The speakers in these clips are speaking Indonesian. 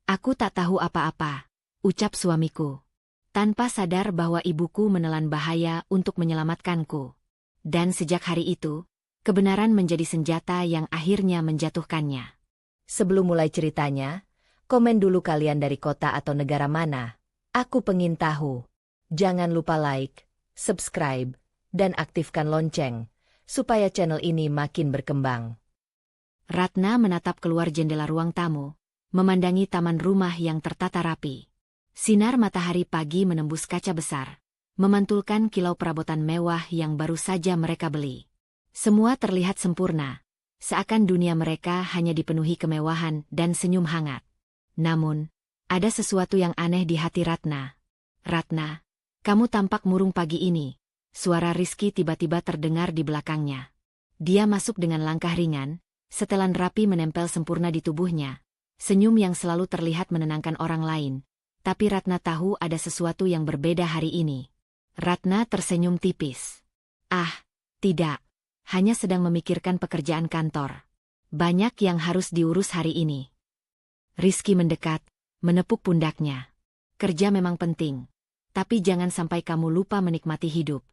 Aku tak tahu apa-apa, ucap suamiku. Tanpa sadar bahwa ibuku menelan bahaya untuk menyelamatkanku. Dan sejak hari itu, kebenaran menjadi senjata yang akhirnya menjatuhkannya. Sebelum mulai ceritanya, komen dulu kalian dari kota atau negara mana. Aku pengen tahu. Jangan lupa like, subscribe, dan aktifkan lonceng, supaya channel ini makin berkembang. Ratna menatap keluar jendela ruang tamu, memandangi taman rumah yang tertata rapi. Sinar matahari pagi menembus kaca besar, memantulkan kilau perabotan mewah yang baru saja mereka beli. Semua terlihat sempurna, seakan dunia mereka hanya dipenuhi kemewahan dan senyum hangat. Namun, ada sesuatu yang aneh di hati Ratna. Ratna, kamu tampak murung pagi ini. Suara Rizky tiba-tiba terdengar di belakangnya. Dia masuk dengan langkah ringan, setelan rapi menempel sempurna di tubuhnya. Senyum yang selalu terlihat menenangkan orang lain. Tapi Ratna tahu ada sesuatu yang berbeda hari ini. Ratna tersenyum tipis. Ah, tidak. Hanya sedang memikirkan pekerjaan kantor. Banyak yang harus diurus hari ini. Rizky mendekat, menepuk pundaknya. Kerja memang penting. Tapi jangan sampai kamu lupa menikmati hidup.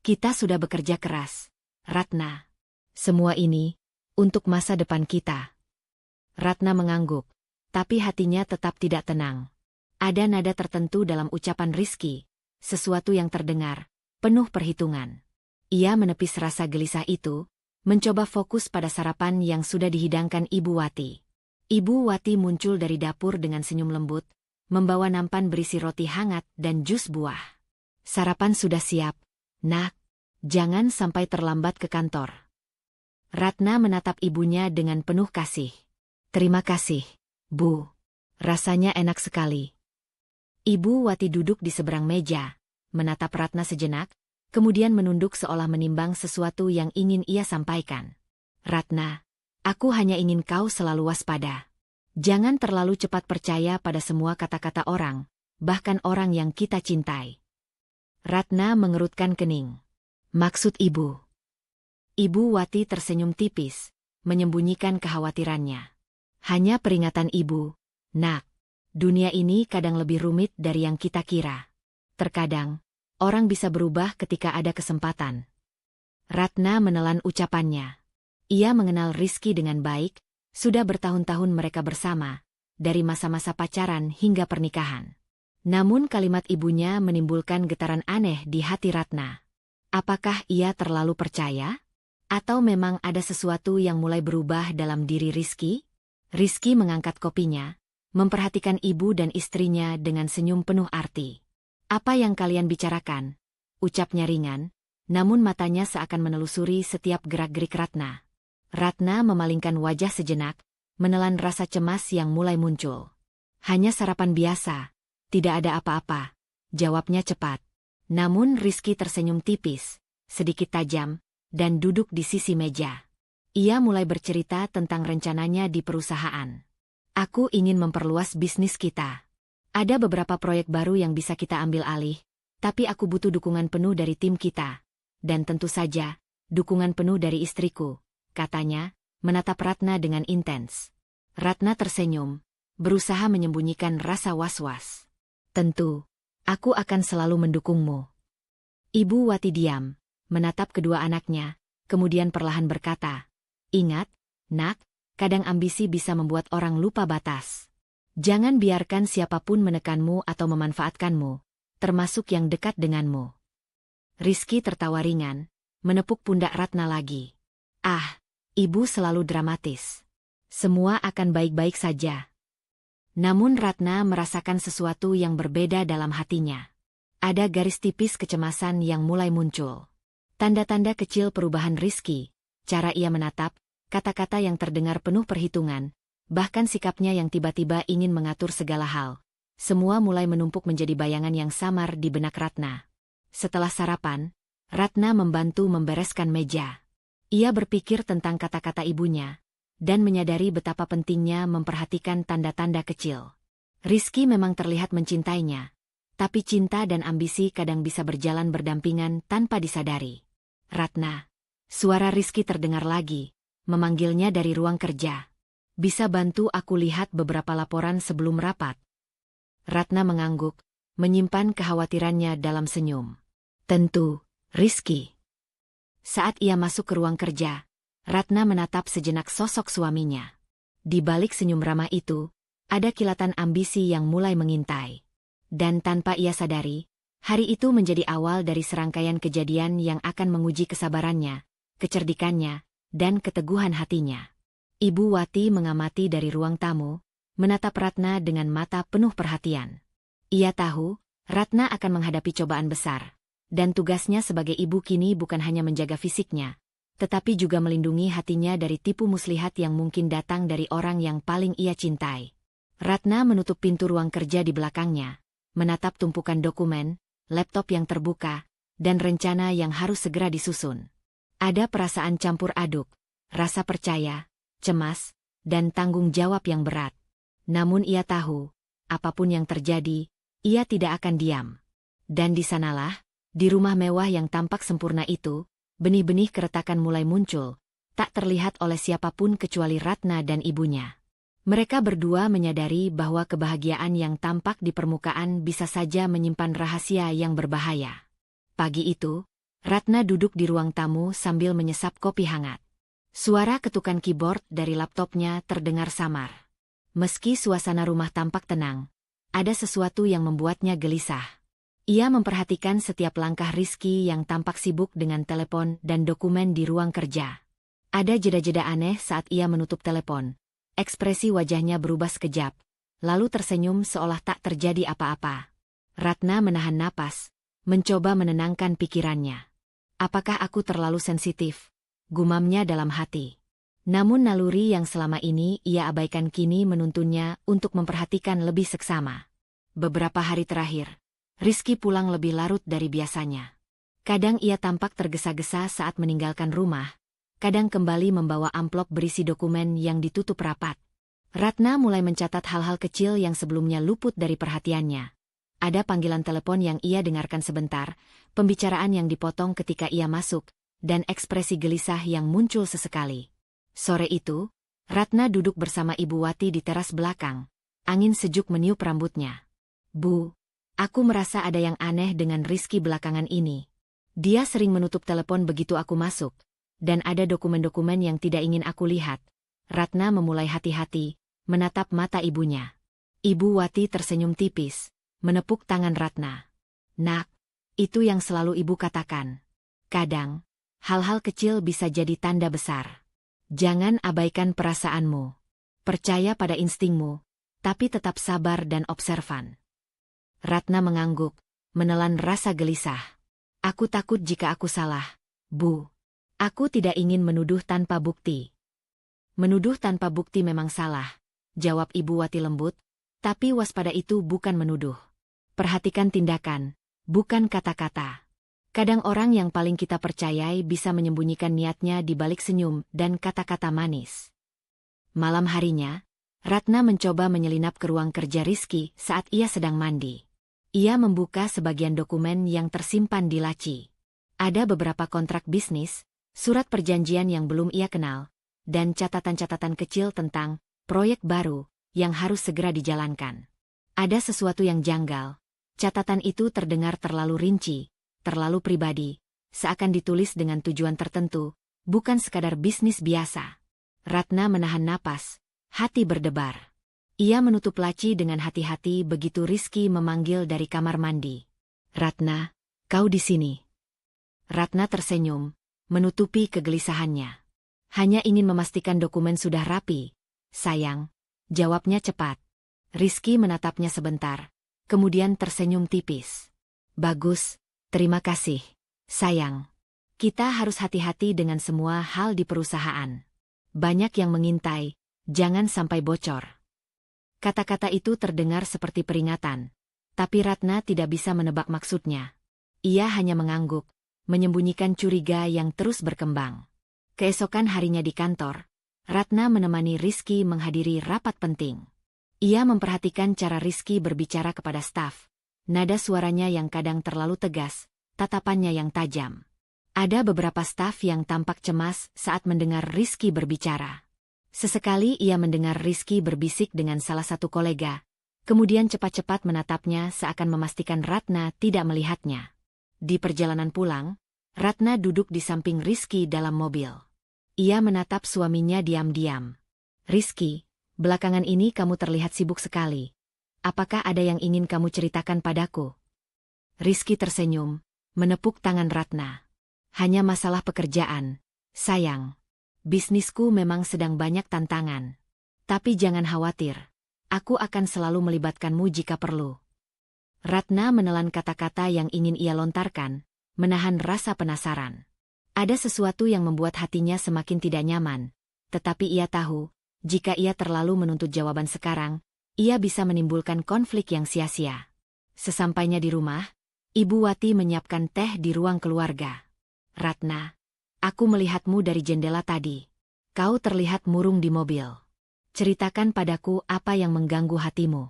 Kita sudah bekerja keras, Ratna. Semua ini untuk masa depan kita. Ratna mengangguk, tapi hatinya tetap tidak tenang. Ada nada tertentu dalam ucapan Rizky, sesuatu yang terdengar, penuh perhitungan. Ia menepis rasa gelisah itu, mencoba fokus pada sarapan yang sudah dihidangkan Ibu Wati. Ibu Wati muncul dari dapur dengan senyum lembut, membawa nampan berisi roti hangat dan jus buah. Sarapan sudah siap, Nak. Jangan sampai terlambat ke kantor. Ratna menatap ibunya dengan penuh kasih. Terima kasih, Bu. Rasanya enak sekali. Ibu Wati duduk di seberang meja, menatap Ratna sejenak, kemudian menunduk seolah menimbang sesuatu yang ingin ia sampaikan. Ratna, aku hanya ingin kau selalu waspada. Jangan terlalu cepat percaya pada semua kata-kata orang, bahkan orang yang kita cintai. Ratna mengerutkan kening. Maksud Ibu? Ibu Wati tersenyum tipis, menyembunyikan kekhawatirannya. Hanya peringatan Ibu, Nak. Dunia ini kadang lebih rumit dari yang kita kira. Terkadang, orang bisa berubah ketika ada kesempatan. Ratna menelan ucapannya. Ia mengenal Rizky dengan baik, sudah bertahun-tahun mereka bersama, dari masa-masa pacaran hingga pernikahan. Namun kalimat ibunya menimbulkan getaran aneh di hati Ratna. Apakah ia terlalu percaya? Atau memang ada sesuatu yang mulai berubah dalam diri Rizky? Rizky mengangkat kopinya, memperhatikan ibu dan istrinya dengan senyum penuh arti. Apa yang kalian bicarakan? Ucapnya ringan, namun matanya seakan menelusuri setiap gerak-gerik Ratna. Ratna memalingkan wajah sejenak, menelan rasa cemas yang mulai muncul. Hanya sarapan biasa, tidak ada apa-apa, jawabnya cepat. Namun Rizky tersenyum tipis, sedikit tajam, dan duduk di sisi meja. Ia mulai bercerita tentang rencananya di perusahaan. Aku ingin memperluas bisnis kita. Ada beberapa proyek baru yang bisa kita ambil alih, tapi aku butuh dukungan penuh dari tim kita. Dan tentu saja, dukungan penuh dari istriku, katanya, menatap Ratna dengan intens. Ratna tersenyum, berusaha menyembunyikan rasa was-was. Tentu, aku akan selalu mendukungmu. Ibu Wati diam, menatap kedua anaknya, kemudian perlahan berkata, Ingat, Nak, kadang ambisi bisa membuat orang lupa batas. Jangan biarkan siapapun menekanmu atau memanfaatkanmu, termasuk yang dekat denganmu. Rizky tertawa ringan, menepuk pundak Ratna lagi. Ah, ibu selalu dramatis. Semua akan baik-baik saja. Namun Ratna merasakan sesuatu yang berbeda dalam hatinya. Ada garis tipis kecemasan yang mulai muncul. Tanda-tanda kecil perubahan Rizky, cara ia menatap, kata-kata yang terdengar penuh perhitungan, bahkan sikapnya yang tiba-tiba ingin mengatur segala hal. Semua mulai menumpuk menjadi bayangan yang samar di benak Ratna. Setelah sarapan, Ratna membantu membereskan meja. Ia berpikir tentang kata-kata ibunya, dan menyadari betapa pentingnya memperhatikan tanda-tanda kecil. Rizky memang terlihat mencintainya, tapi cinta dan ambisi kadang bisa berjalan berdampingan tanpa disadari. Ratna. Suara Rizky terdengar lagi, memanggilnya dari ruang kerja. Bisa bantu aku lihat beberapa laporan sebelum rapat? Ratna mengangguk, menyimpan kekhawatirannya dalam senyum. Tentu, Rizky. Saat ia masuk ke ruang kerja, Ratna menatap sejenak sosok suaminya. Di balik senyum ramah itu, ada kilatan ambisi yang mulai mengintai. Dan tanpa ia sadari, hari itu menjadi awal dari serangkaian kejadian yang akan menguji kesabarannya, kecerdikannya, dan keteguhan hatinya. Ibu Wati mengamati dari ruang tamu, menatap Ratna dengan mata penuh perhatian. Ia tahu, Ratna akan menghadapi cobaan besar, dan tugasnya sebagai ibu kini bukan hanya menjaga fisiknya, tetapi juga melindungi hatinya dari tipu muslihat yang mungkin datang dari orang yang paling ia cintai. Ratna menutup pintu ruang kerja di belakangnya, menatap tumpukan dokumen, laptop yang terbuka, dan rencana yang harus segera disusun. Ada perasaan campur aduk, rasa percaya, cemas, dan tanggung jawab yang berat. Namun ia tahu, apapun yang terjadi, ia tidak akan diam. Dan di sanalah, di rumah mewah yang tampak sempurna itu, benih-benih keretakan mulai muncul, tak terlihat oleh siapapun kecuali Ratna dan ibunya. Mereka berdua menyadari bahwa kebahagiaan yang tampak di permukaan bisa saja menyimpan rahasia yang berbahaya. Pagi itu, Ratna duduk di ruang tamu sambil menyesap kopi hangat. Suara ketukan keyboard dari laptopnya terdengar samar. Meski suasana rumah tampak tenang, ada sesuatu yang membuatnya gelisah. Ia memperhatikan setiap langkah Rizky yang tampak sibuk dengan telepon dan dokumen di ruang kerja. Ada jeda-jeda aneh saat ia menutup telepon. Ekspresi wajahnya berubah sekejap, lalu tersenyum seolah tak terjadi apa-apa. Ratna menahan napas, mencoba menenangkan pikirannya. Apakah aku terlalu sensitif? Gumamnya dalam hati. Namun naluri yang selama ini ia abaikan kini menuntunnya untuk memperhatikan lebih seksama. Beberapa hari terakhir, Rizky pulang lebih larut dari biasanya. Kadang ia tampak tergesa-gesa saat meninggalkan rumah, kadang kembali membawa amplop berisi dokumen yang ditutup rapat. Ratna mulai mencatat hal-hal kecil yang sebelumnya luput dari perhatiannya. Ada panggilan telepon yang ia dengarkan sebentar, pembicaraan yang dipotong ketika ia masuk, dan ekspresi gelisah yang muncul sesekali. Sore itu, Ratna duduk bersama Ibu Wati di teras belakang. Angin sejuk meniup rambutnya. Bu, aku merasa ada yang aneh dengan Rizky belakangan ini. Dia sering menutup telepon begitu aku masuk. Dan ada dokumen-dokumen yang tidak ingin aku lihat. Ratna memulai hati-hati, menatap mata ibunya. Ibu Wati tersenyum tipis, menepuk tangan Ratna. Nak, itu yang selalu ibu katakan. Kadang, hal-hal kecil bisa jadi tanda besar. Jangan abaikan perasaanmu. Percaya pada instingmu, tapi tetap sabar dan observan. Ratna mengangguk, menelan rasa gelisah. Aku takut jika aku salah, Bu. Aku tidak ingin menuduh tanpa bukti. Menuduh tanpa bukti memang salah, jawab Ibu Wati lembut, tapi waspada itu bukan menuduh. Perhatikan tindakan, bukan kata-kata. Kadang orang yang paling kita percayai bisa menyembunyikan niatnya di balik senyum dan kata-kata manis. Malam harinya, Ratna mencoba menyelinap ke ruang kerja Rizky saat ia sedang mandi. Ia membuka sebagian dokumen yang tersimpan di laci. Ada beberapa kontrak bisnis, surat perjanjian yang belum ia kenal, dan catatan-catatan kecil tentang proyek baru yang harus segera dijalankan. Ada sesuatu yang janggal. Catatan itu terdengar terlalu rinci, terlalu pribadi, seakan ditulis dengan tujuan tertentu, bukan sekadar bisnis biasa. Ratna menahan napas, hati berdebar. Ia menutup laci dengan hati-hati begitu Rizky memanggil dari kamar mandi. Ratna, kau di sini. Ratna tersenyum, menutupi kegelisahannya. Hanya ingin memastikan dokumen sudah rapi. Sayang, jawabnya cepat. Rizky menatapnya sebentar, kemudian tersenyum tipis. Bagus, terima kasih, sayang. Kita harus hati-hati dengan semua hal di perusahaan. Banyak yang mengintai, jangan sampai bocor. Kata-kata itu terdengar seperti peringatan, tapi Ratna tidak bisa menebak maksudnya. Ia hanya mengangguk, menyembunyikan curiga yang terus berkembang. Keesokan harinya di kantor, Ratna menemani Rizky menghadiri rapat penting. Ia memperhatikan cara Rizky berbicara kepada staf. Nada suaranya yang kadang terlalu tegas, tatapannya yang tajam. Ada beberapa staf yang tampak cemas saat mendengar Rizky berbicara. Sesekali ia mendengar Rizky berbisik dengan salah satu kolega, kemudian cepat-cepat menatapnya seakan memastikan Ratna tidak melihatnya. Di perjalanan pulang, Ratna duduk di samping Rizky dalam mobil. Ia menatap suaminya diam-diam. "Rizky, belakangan ini kamu terlihat sibuk sekali. Apakah ada yang ingin kamu ceritakan padaku?" Rizky tersenyum, menepuk tangan Ratna. "Hanya masalah pekerjaan, sayang. Bisnisku memang sedang banyak tantangan. Tapi jangan khawatir, aku akan selalu melibatkanmu jika perlu." Ratna menelan kata-kata yang ingin ia lontarkan, menahan rasa penasaran. Ada sesuatu yang membuat hatinya semakin tidak nyaman, tetapi ia tahu, jika ia terlalu menuntut jawaban sekarang, ia bisa menimbulkan konflik yang sia-sia. Sesampainya di rumah, Ibu Wati menyiapkan teh di ruang keluarga. "Ratna, aku melihatmu dari jendela tadi. Kau terlihat murung di mobil. Ceritakan padaku apa yang mengganggu hatimu."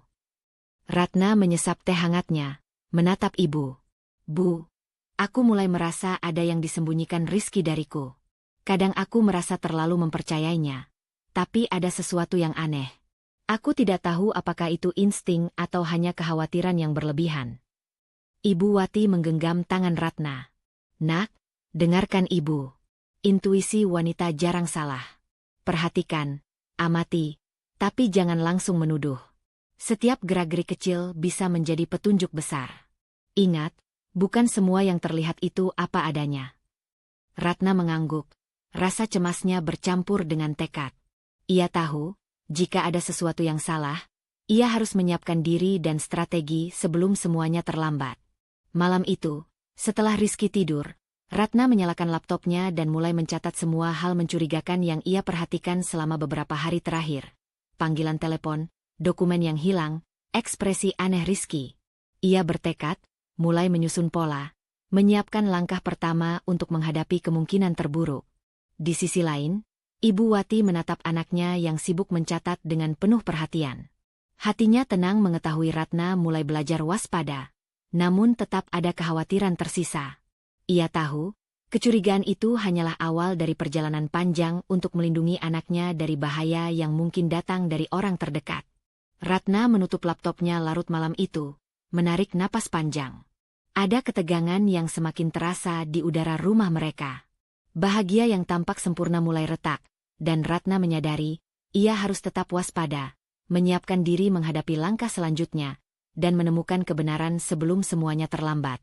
Ratna menyesap teh hangatnya, menatap ibu. "Bu, aku mulai merasa ada yang disembunyikan Rizky dariku. Kadang aku merasa terlalu mempercayainya. Tapi ada sesuatu yang aneh. Aku tidak tahu apakah itu insting atau hanya kekhawatiran yang berlebihan." Ibu Wati menggenggam tangan Ratna. "Nak, dengarkan ibu. Intuisi wanita jarang salah. Perhatikan, amati, tapi jangan langsung menuduh. Setiap gerak-gerik kecil bisa menjadi petunjuk besar. Ingat, bukan semua yang terlihat itu apa adanya." Ratna mengangguk, rasa cemasnya bercampur dengan tekad. Ia tahu, jika ada sesuatu yang salah, ia harus menyiapkan diri dan strategi sebelum semuanya terlambat. Malam itu, setelah Rizky tidur, Ratna menyalakan laptopnya dan mulai mencatat semua hal mencurigakan yang ia perhatikan selama beberapa hari terakhir. Panggilan telepon, dokumen yang hilang, ekspresi aneh Rizky. Ia bertekad, mulai menyusun pola, menyiapkan langkah pertama untuk menghadapi kemungkinan terburuk. Di sisi lain, Ibu Wati menatap anaknya yang sibuk mencatat dengan penuh perhatian. Hatinya tenang mengetahui Ratna mulai belajar waspada, namun tetap ada kekhawatiran tersisa. Ia tahu, kecurigaan itu hanyalah awal dari perjalanan panjang untuk melindungi anaknya dari bahaya yang mungkin datang dari orang terdekat. Ratna menutup laptopnya larut malam itu, menarik napas panjang. Ada ketegangan yang semakin terasa di udara rumah mereka. Bahagia yang tampak sempurna mulai retak, dan Ratna menyadari, ia harus tetap waspada, menyiapkan diri menghadapi langkah selanjutnya, dan menemukan kebenaran sebelum semuanya terlambat.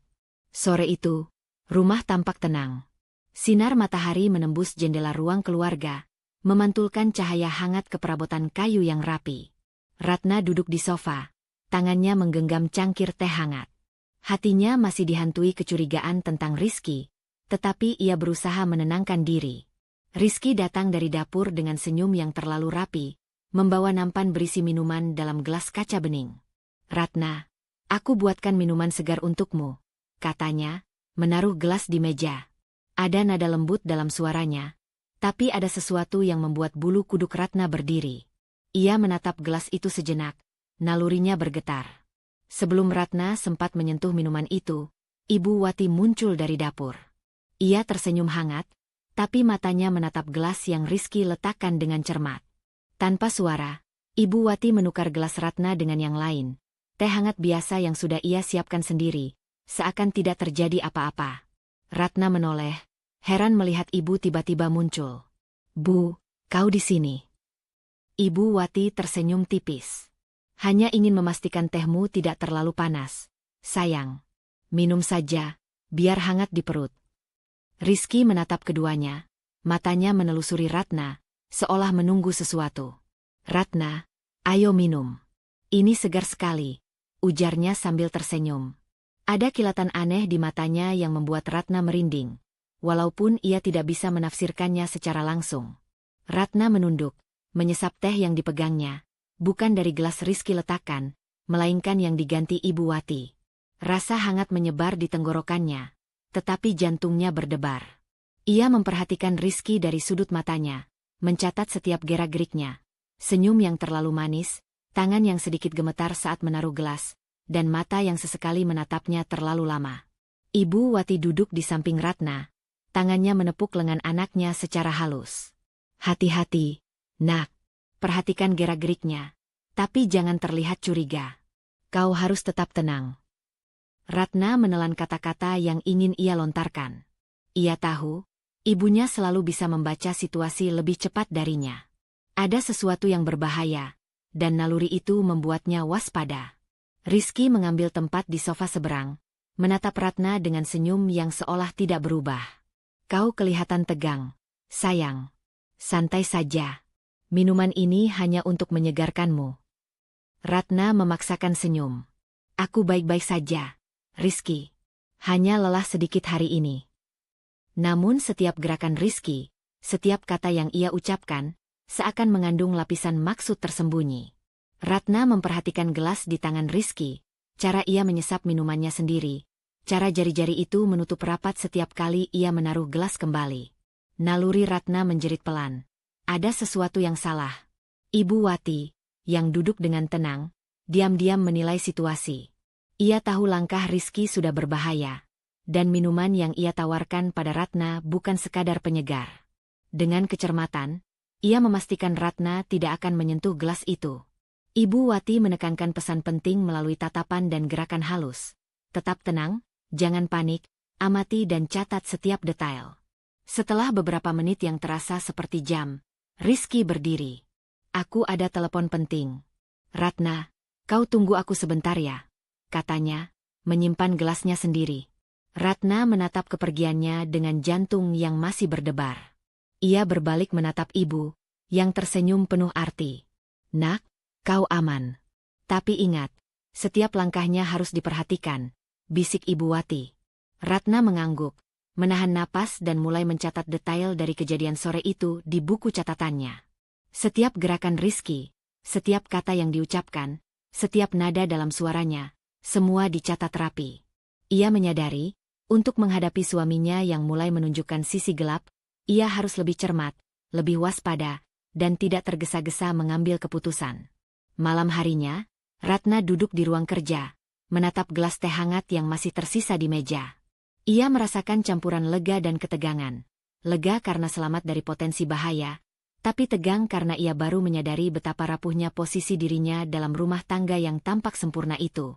Sore itu, rumah tampak tenang. Sinar matahari menembus jendela ruang keluarga, memantulkan cahaya hangat ke perabotan kayu yang rapi. Ratna duduk di sofa, tangannya menggenggam cangkir teh hangat. Hatinya masih dihantui kecurigaan tentang Rizky, tetapi ia berusaha menenangkan diri. Rizky datang dari dapur dengan senyum yang terlalu rapi, membawa nampan berisi minuman dalam gelas kaca bening. "Ratna, aku buatkan minuman segar untukmu," katanya, menaruh gelas di meja. Ada nada lembut dalam suaranya, tapi ada sesuatu yang membuat bulu kuduk Ratna berdiri. Ia menatap gelas itu sejenak, nalurinya bergetar. Sebelum Ratna sempat menyentuh minuman itu, Ibu Wati muncul dari dapur. Ia tersenyum hangat, tapi matanya menatap gelas yang Rizky letakkan dengan cermat. Tanpa suara, Ibu Wati menukar gelas Ratna dengan yang lain, teh hangat biasa yang sudah ia siapkan sendiri, seakan tidak terjadi apa-apa. Ratna menoleh, heran melihat ibu tiba-tiba muncul. "Bu, kau di sini." Ibu Wati tersenyum tipis. "Hanya ingin memastikan tehmu tidak terlalu panas. Sayang, minum saja, biar hangat di perut." Rizky menatap keduanya, matanya menelusuri Ratna, seolah menunggu sesuatu. "Ratna, ayo minum. Ini segar sekali," ujarnya sambil tersenyum. Ada kilatan aneh di matanya yang membuat Ratna merinding, walaupun ia tidak bisa menafsirkannya secara langsung. Ratna menunduk, menyesap teh yang dipegangnya, bukan dari gelas Rizky letakkan, melainkan yang diganti Ibu Wati. Rasa hangat menyebar di tenggorokannya, tetapi jantungnya berdebar. Ia memperhatikan Rizky dari sudut matanya, mencatat setiap gerak-geriknya. Senyum yang terlalu manis, tangan yang sedikit gemetar saat menaruh gelas, dan mata yang sesekali menatapnya terlalu lama. Ibu Wati duduk di samping Ratna, tangannya menepuk lengan anaknya secara halus. "Hati-hati, Nak, perhatikan gerak-geriknya, tapi jangan terlihat curiga. Kau harus tetap tenang. Ratna menelan kata-kata yang ingin ia lontarkan. Ia tahu, ibunya selalu bisa membaca situasi lebih cepat darinya. Ada sesuatu yang berbahaya, dan naluri itu membuatnya waspada. Rizky mengambil tempat di sofa seberang, menatap Ratna dengan senyum yang seolah tidak berubah. Kau kelihatan tegang, sayang. Santai saja. Minuman ini hanya untuk menyegarkanmu. Ratna memaksakan senyum. Aku baik-baik saja, Rizky. Hanya lelah sedikit hari ini. Namun setiap gerakan Rizky, setiap kata yang ia ucapkan, seakan mengandung lapisan maksud tersembunyi. Ratna memperhatikan gelas di tangan Rizky, cara ia menyesap minumannya sendiri, cara jari-jari itu menutup rapat setiap kali ia menaruh gelas kembali. Naluri Ratna menjerit pelan. Ada sesuatu yang salah. Ibu Wati, yang duduk dengan tenang, diam-diam menilai situasi. Ia tahu langkah Rizky sudah berbahaya, dan minuman yang ia tawarkan pada Ratna bukan sekadar penyegar. Dengan kecermatan, ia memastikan Ratna tidak akan menyentuh gelas itu. Ibu Wati menekankan pesan penting melalui tatapan dan gerakan halus. Tetap tenang, jangan panik, amati dan catat setiap detail. Setelah beberapa menit yang terasa seperti jam, Rizky berdiri. Aku ada telepon penting. Ratna, kau tunggu aku sebentar ya, katanya, menyimpan gelasnya sendiri. Ratna menatap kepergiannya dengan jantung yang masih berdebar. Ia berbalik menatap ibu, yang tersenyum penuh arti. Nak, kau aman. Tapi ingat, setiap langkahnya harus diperhatikan, bisik Ibu Wati. Ratna mengangguk, menahan napas dan mulai mencatat detail dari kejadian sore itu di buku catatannya. Setiap gerakan Rizky, setiap kata yang diucapkan, setiap nada dalam suaranya, semua dicatat rapi. Ia menyadari, untuk menghadapi suaminya yang mulai menunjukkan sisi gelap, ia harus lebih cermat, lebih waspada, dan tidak tergesa-gesa mengambil keputusan. Malam harinya, Ratna duduk di ruang kerja, menatap gelas teh hangat yang masih tersisa di meja. Ia merasakan campuran lega dan ketegangan. Lega karena selamat dari potensi bahaya, tapi tegang karena ia baru menyadari betapa rapuhnya posisi dirinya dalam rumah tangga yang tampak sempurna itu.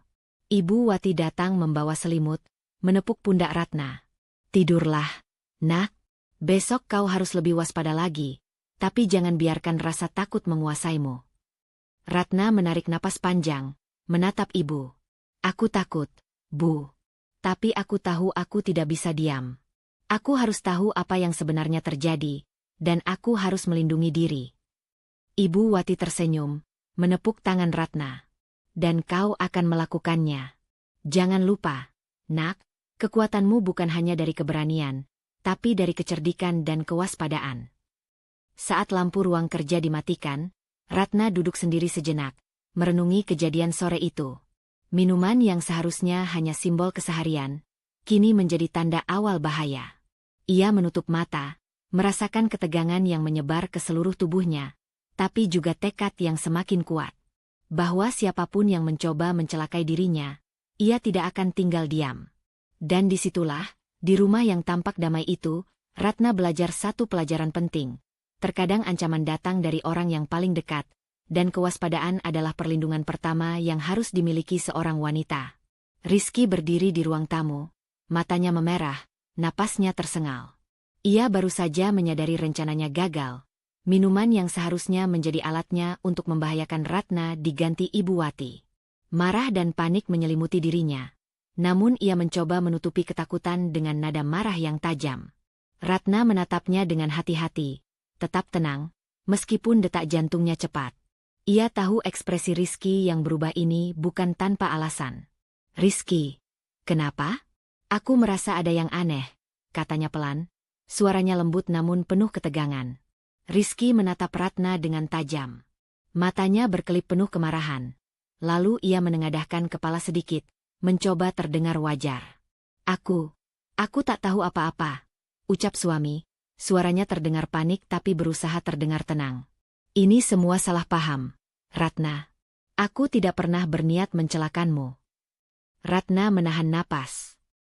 Ibu Wati datang membawa selimut, menepuk pundak Ratna. Tidurlah, nak. Besok kau harus lebih waspada lagi, tapi jangan biarkan rasa takut menguasaimu. Ratna menarik napas panjang, menatap ibu. Aku takut, Bu. Tapi aku tahu aku tidak bisa diam. Aku harus tahu apa yang sebenarnya terjadi, dan aku harus melindungi diri. Ibu Wati tersenyum, menepuk tangan Ratna. Dan kau akan melakukannya. Jangan lupa, nak, kekuatanmu bukan hanya dari keberanian, tapi dari kecerdikan dan kewaspadaan. Saat lampu ruang kerja dimatikan, Ratna duduk sendiri sejenak, merenungi kejadian sore itu. Minuman yang seharusnya hanya simbol keseharian, kini menjadi tanda awal bahaya. Ia menutup mata, merasakan ketegangan yang menyebar ke seluruh tubuhnya, tapi juga tekad yang semakin kuat. Bahwa siapapun yang mencoba mencelakai dirinya, ia tidak akan tinggal diam. Dan disitulah, di rumah yang tampak damai itu, Ratna belajar satu pelajaran penting. Terkadang ancaman datang dari orang yang paling dekat, dan kewaspadaan adalah perlindungan pertama yang harus dimiliki seorang wanita. Rizky berdiri di ruang tamu, matanya memerah, napasnya tersengal. Ia baru saja menyadari rencananya gagal. Minuman yang seharusnya menjadi alatnya untuk membahayakan Ratna diganti Ibu Wati. Marah dan panik menyelimuti dirinya. Namun ia mencoba menutupi ketakutan dengan nada marah yang tajam. Ratna menatapnya dengan hati-hati. Tetap tenang, meskipun detak jantungnya cepat. Ia tahu ekspresi Rizky yang berubah ini bukan tanpa alasan. Rizky, kenapa? Aku merasa ada yang aneh, katanya pelan. Suaranya lembut namun penuh ketegangan. Rizky menatap Ratna dengan tajam. Matanya berkelip penuh kemarahan. Lalu ia menengadahkan kepala sedikit, mencoba terdengar wajar. Aku tak tahu apa-apa, ucap suami. Suaranya terdengar panik tapi berusaha terdengar tenang. Ini semua salah paham, Ratna. Aku tidak pernah berniat mencelakanmu. Ratna menahan napas.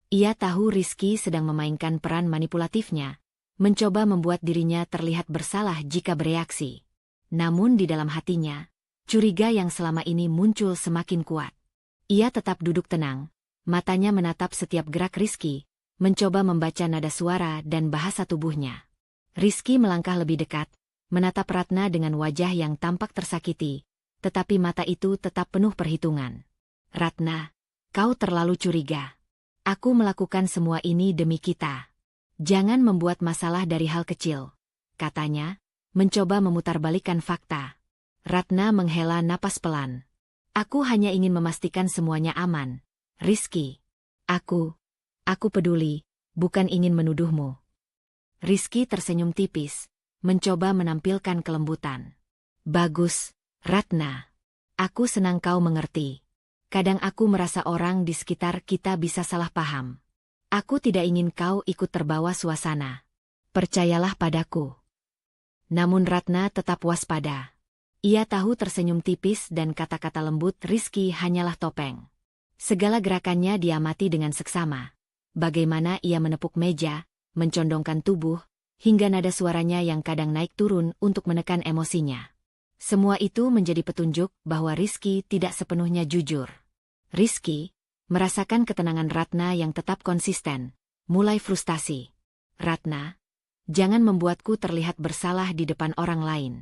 Ia tahu Rizky sedang memainkan peran manipulatifnya, mencoba membuat dirinya terlihat bersalah jika bereaksi. Namun di dalam hatinya, curiga yang selama ini muncul semakin kuat. Ia tetap duduk tenang, matanya menatap setiap gerak Rizky, mencoba membaca nada suara dan bahasa tubuhnya. Rizky melangkah lebih dekat, menatap Ratna dengan wajah yang tampak tersakiti, tetapi mata itu tetap penuh perhitungan. Ratna, kau terlalu curiga. Aku melakukan semua ini demi kita. Jangan membuat masalah dari hal kecil, katanya, mencoba memutarbalikkan fakta. Ratna menghela napas pelan. Aku hanya ingin memastikan semuanya aman. Rizky. Aku peduli, bukan ingin menuduhmu. Rizky tersenyum tipis, mencoba menampilkan kelembutan. Bagus, Ratna. Aku senang kau mengerti. Kadang aku merasa orang di sekitar kita bisa salah paham. Aku tidak ingin kau ikut terbawa suasana. Percayalah padaku. Namun Ratna tetap waspada. Ia tahu tersenyum tipis dan kata-kata lembut Rizky hanyalah topeng. Segala gerakannya diamati dengan seksama. Bagaimana ia menepuk meja, mencondongkan tubuh, hingga nada suaranya yang kadang naik turun untuk menekan emosinya. Semua itu menjadi petunjuk bahwa Rizky tidak sepenuhnya jujur. Rizky, merasakan ketenangan Ratna yang tetap konsisten, mulai frustasi. Ratna, jangan membuatku terlihat bersalah di depan orang lain.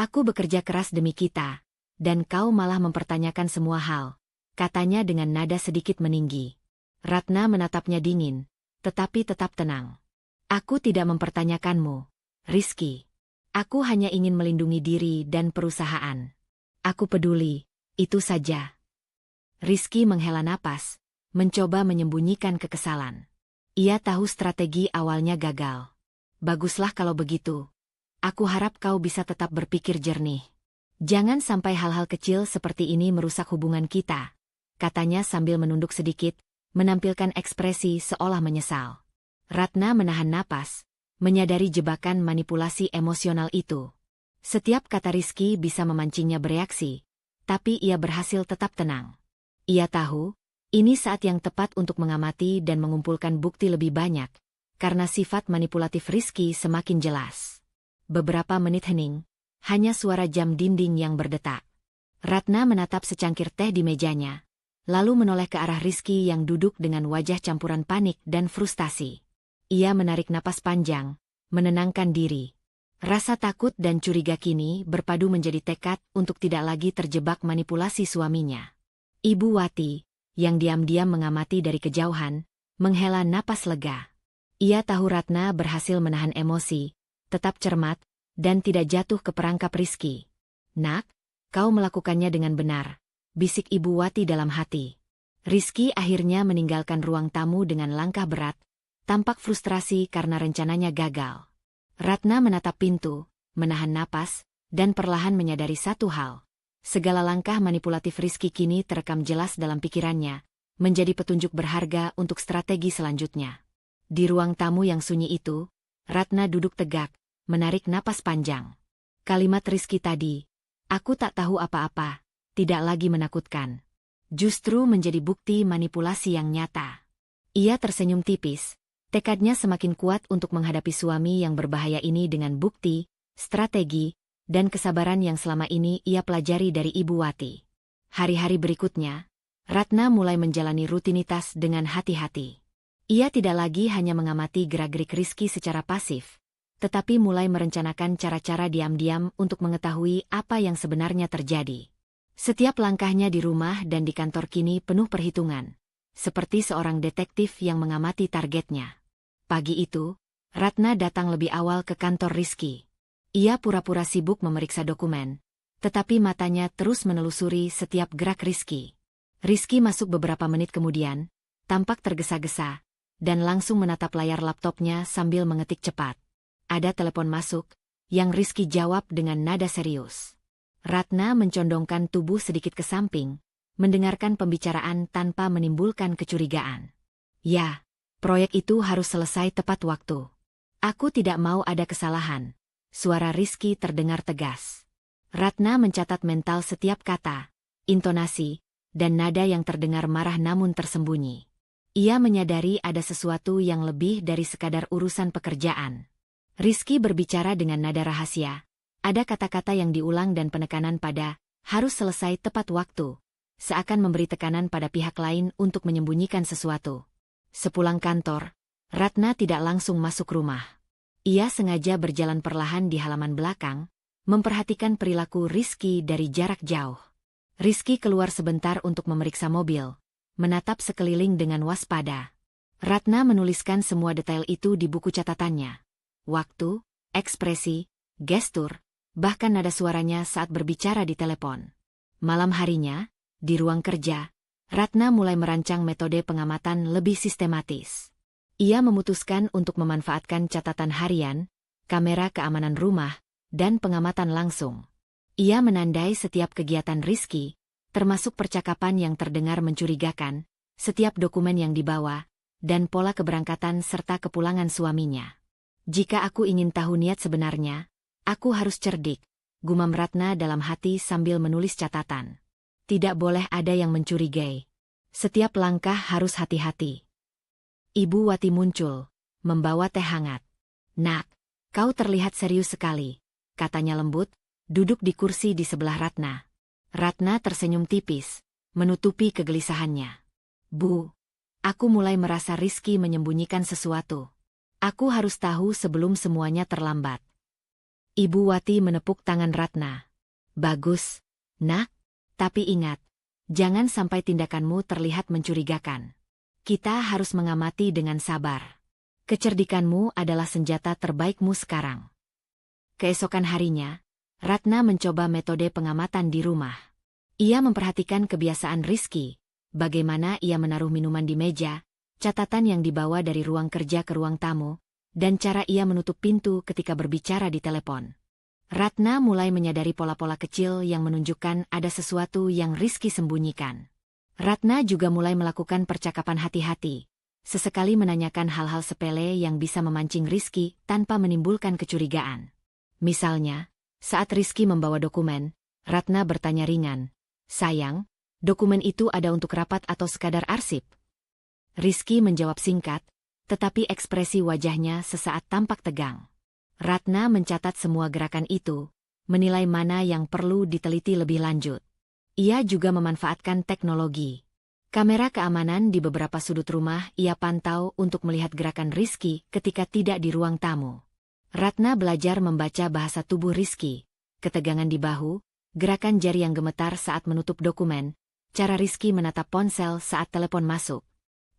Aku bekerja keras demi kita, dan kau malah mempertanyakan semua hal, katanya dengan nada sedikit meninggi. Ratna menatapnya dingin, tetapi tetap tenang. Aku tidak mempertanyakanmu, Rizky. Aku hanya ingin melindungi diri dan perusahaan. Aku peduli, itu saja. Rizky menghela napas, mencoba menyembunyikan kekesalan. Ia tahu strategi awalnya gagal. Baguslah kalau begitu. Aku harap kau bisa tetap berpikir jernih. Jangan sampai hal-hal kecil seperti ini merusak hubungan kita, katanya sambil menunduk sedikit, menampilkan ekspresi seolah menyesal. Ratna menahan napas, menyadari jebakan manipulasi emosional itu. Setiap kata Rizky bisa memancingnya bereaksi, tapi ia berhasil tetap tenang. Ia tahu, ini saat yang tepat untuk mengamati dan mengumpulkan bukti lebih banyak, karena sifat manipulatif Rizky semakin jelas. Beberapa menit hening, hanya suara jam dinding yang berdetak. Ratna menatap secangkir teh di mejanya, lalu menoleh ke arah Rizky yang duduk dengan wajah campuran panik dan frustasi. Ia menarik napas panjang, menenangkan diri. Rasa takut dan curiga kini berpadu menjadi tekad untuk tidak lagi terjebak manipulasi suaminya. Ibu Wati, yang diam-diam mengamati dari kejauhan, menghela napas lega. Ia tahu Ratna berhasil menahan emosi, tetap cermat, dan tidak jatuh ke perangkap Rizky. Nak, kau melakukannya dengan benar, bisik Ibu Wati dalam hati. Rizky akhirnya meninggalkan ruang tamu dengan langkah berat, tampak frustrasi karena rencananya gagal. Ratna menatap pintu, menahan napas, dan perlahan menyadari satu hal. Segala langkah manipulatif Rizky kini terekam jelas dalam pikirannya, menjadi petunjuk berharga untuk strategi selanjutnya. Di ruang tamu yang sunyi itu, Ratna duduk tegak, menarik napas panjang. Kalimat Rizky tadi, "Aku tak tahu apa-apa," tidak lagi menakutkan. Justru menjadi bukti manipulasi yang nyata. Ia tersenyum tipis. Tekadnya semakin kuat untuk menghadapi suami yang berbahaya ini dengan bukti, strategi, dan kesabaran yang selama ini ia pelajari dari Ibu Wati. Hari-hari berikutnya, Ratna mulai menjalani rutinitas dengan hati-hati. Ia tidak lagi hanya mengamati gerak-gerik Rizky secara pasif, tetapi mulai merencanakan cara-cara diam-diam untuk mengetahui apa yang sebenarnya terjadi. Setiap langkahnya di rumah dan di kantor kini penuh perhitungan, seperti seorang detektif yang mengamati targetnya. Pagi itu, Ratna datang lebih awal ke kantor Rizky. Ia pura-pura sibuk memeriksa dokumen, tetapi matanya terus menelusuri setiap gerak Rizky. Rizky masuk beberapa menit kemudian, tampak tergesa-gesa, dan langsung menatap layar laptopnya sambil mengetik cepat. Ada telepon masuk, yang Rizky jawab dengan nada serius. Ratna mencondongkan tubuh sedikit ke samping, mendengarkan pembicaraan tanpa menimbulkan kecurigaan. Ya. Proyek itu harus selesai tepat waktu. Aku tidak mau ada kesalahan. Suara Rizky terdengar tegas. Ratna mencatat mental setiap kata, intonasi, dan nada yang terdengar marah namun tersembunyi. Ia menyadari ada sesuatu yang lebih dari sekadar urusan pekerjaan. Rizky berbicara dengan nada rahasia, Ada kata-kata yang diulang dan penekanan pada harus selesai tepat waktu, seakan memberi tekanan pada pihak lain untuk menyembunyikan sesuatu. Sepulang kantor, Ratna tidak langsung masuk rumah. Ia sengaja berjalan perlahan di halaman belakang, memperhatikan perilaku Rizky dari jarak jauh. Rizky keluar sebentar untuk memeriksa mobil, menatap sekeliling dengan waspada. Ratna menuliskan semua detail itu di buku catatannya. Waktu, ekspresi, gestur, bahkan nada suaranya saat berbicara di telepon. Malam harinya, di ruang kerja, Ratna mulai merancang metode pengamatan lebih sistematis. Ia memutuskan untuk memanfaatkan catatan harian, kamera keamanan rumah, dan pengamatan langsung. Ia menandai setiap kegiatan Rizky, termasuk percakapan yang terdengar mencurigakan, setiap dokumen yang dibawa, dan pola keberangkatan serta kepulangan suaminya. Jika aku ingin tahu niat sebenarnya, aku harus cerdik, gumam Ratna dalam hati sambil menulis catatan. Tidak boleh ada yang mencurigai. Setiap langkah harus hati-hati. Ibu Wati muncul, membawa teh hangat. Nak, kau terlihat serius sekali, katanya lembut, duduk di kursi di sebelah Ratna. Ratna tersenyum tipis, menutupi kegelisahannya. Bu, aku mulai merasa Rizky menyembunyikan sesuatu. Aku harus tahu sebelum semuanya terlambat. Ibu Wati menepuk tangan Ratna. Bagus, nak, tapi ingat, jangan sampai tindakanmu terlihat mencurigakan. Kita harus mengamati dengan sabar. Kecerdikanmu adalah senjata terbaikmu sekarang. Keesokan harinya, Ratna mencoba metode pengamatan di rumah. Ia memperhatikan kebiasaan Rizky, bagaimana ia menaruh minuman di meja, catatan yang dibawa dari ruang kerja ke ruang tamu, dan cara ia menutup pintu ketika berbicara di telepon. Ratna mulai menyadari pola-pola kecil yang menunjukkan ada sesuatu yang Rizky sembunyikan. Ratna juga mulai melakukan percakapan hati-hati, sesekali menanyakan hal-hal sepele yang bisa memancing Rizky tanpa menimbulkan kecurigaan. Misalnya, saat Rizky membawa dokumen, Ratna bertanya ringan, "Sayang, dokumen itu ada untuk rapat atau sekadar arsip?" Rizky menjawab singkat, tetapi ekspresi wajahnya sesaat tampak tegang. Ratna mencatat semua gerakan itu, menilai mana yang perlu diteliti lebih lanjut. Ia juga memanfaatkan teknologi. Kamera keamanan di beberapa sudut rumah ia pantau untuk melihat gerakan Rizky ketika tidak di ruang tamu. Ratna belajar membaca bahasa tubuh Rizky, ketegangan di bahu, gerakan jari yang gemetar saat menutup dokumen, cara Rizky menatap ponsel saat telepon masuk.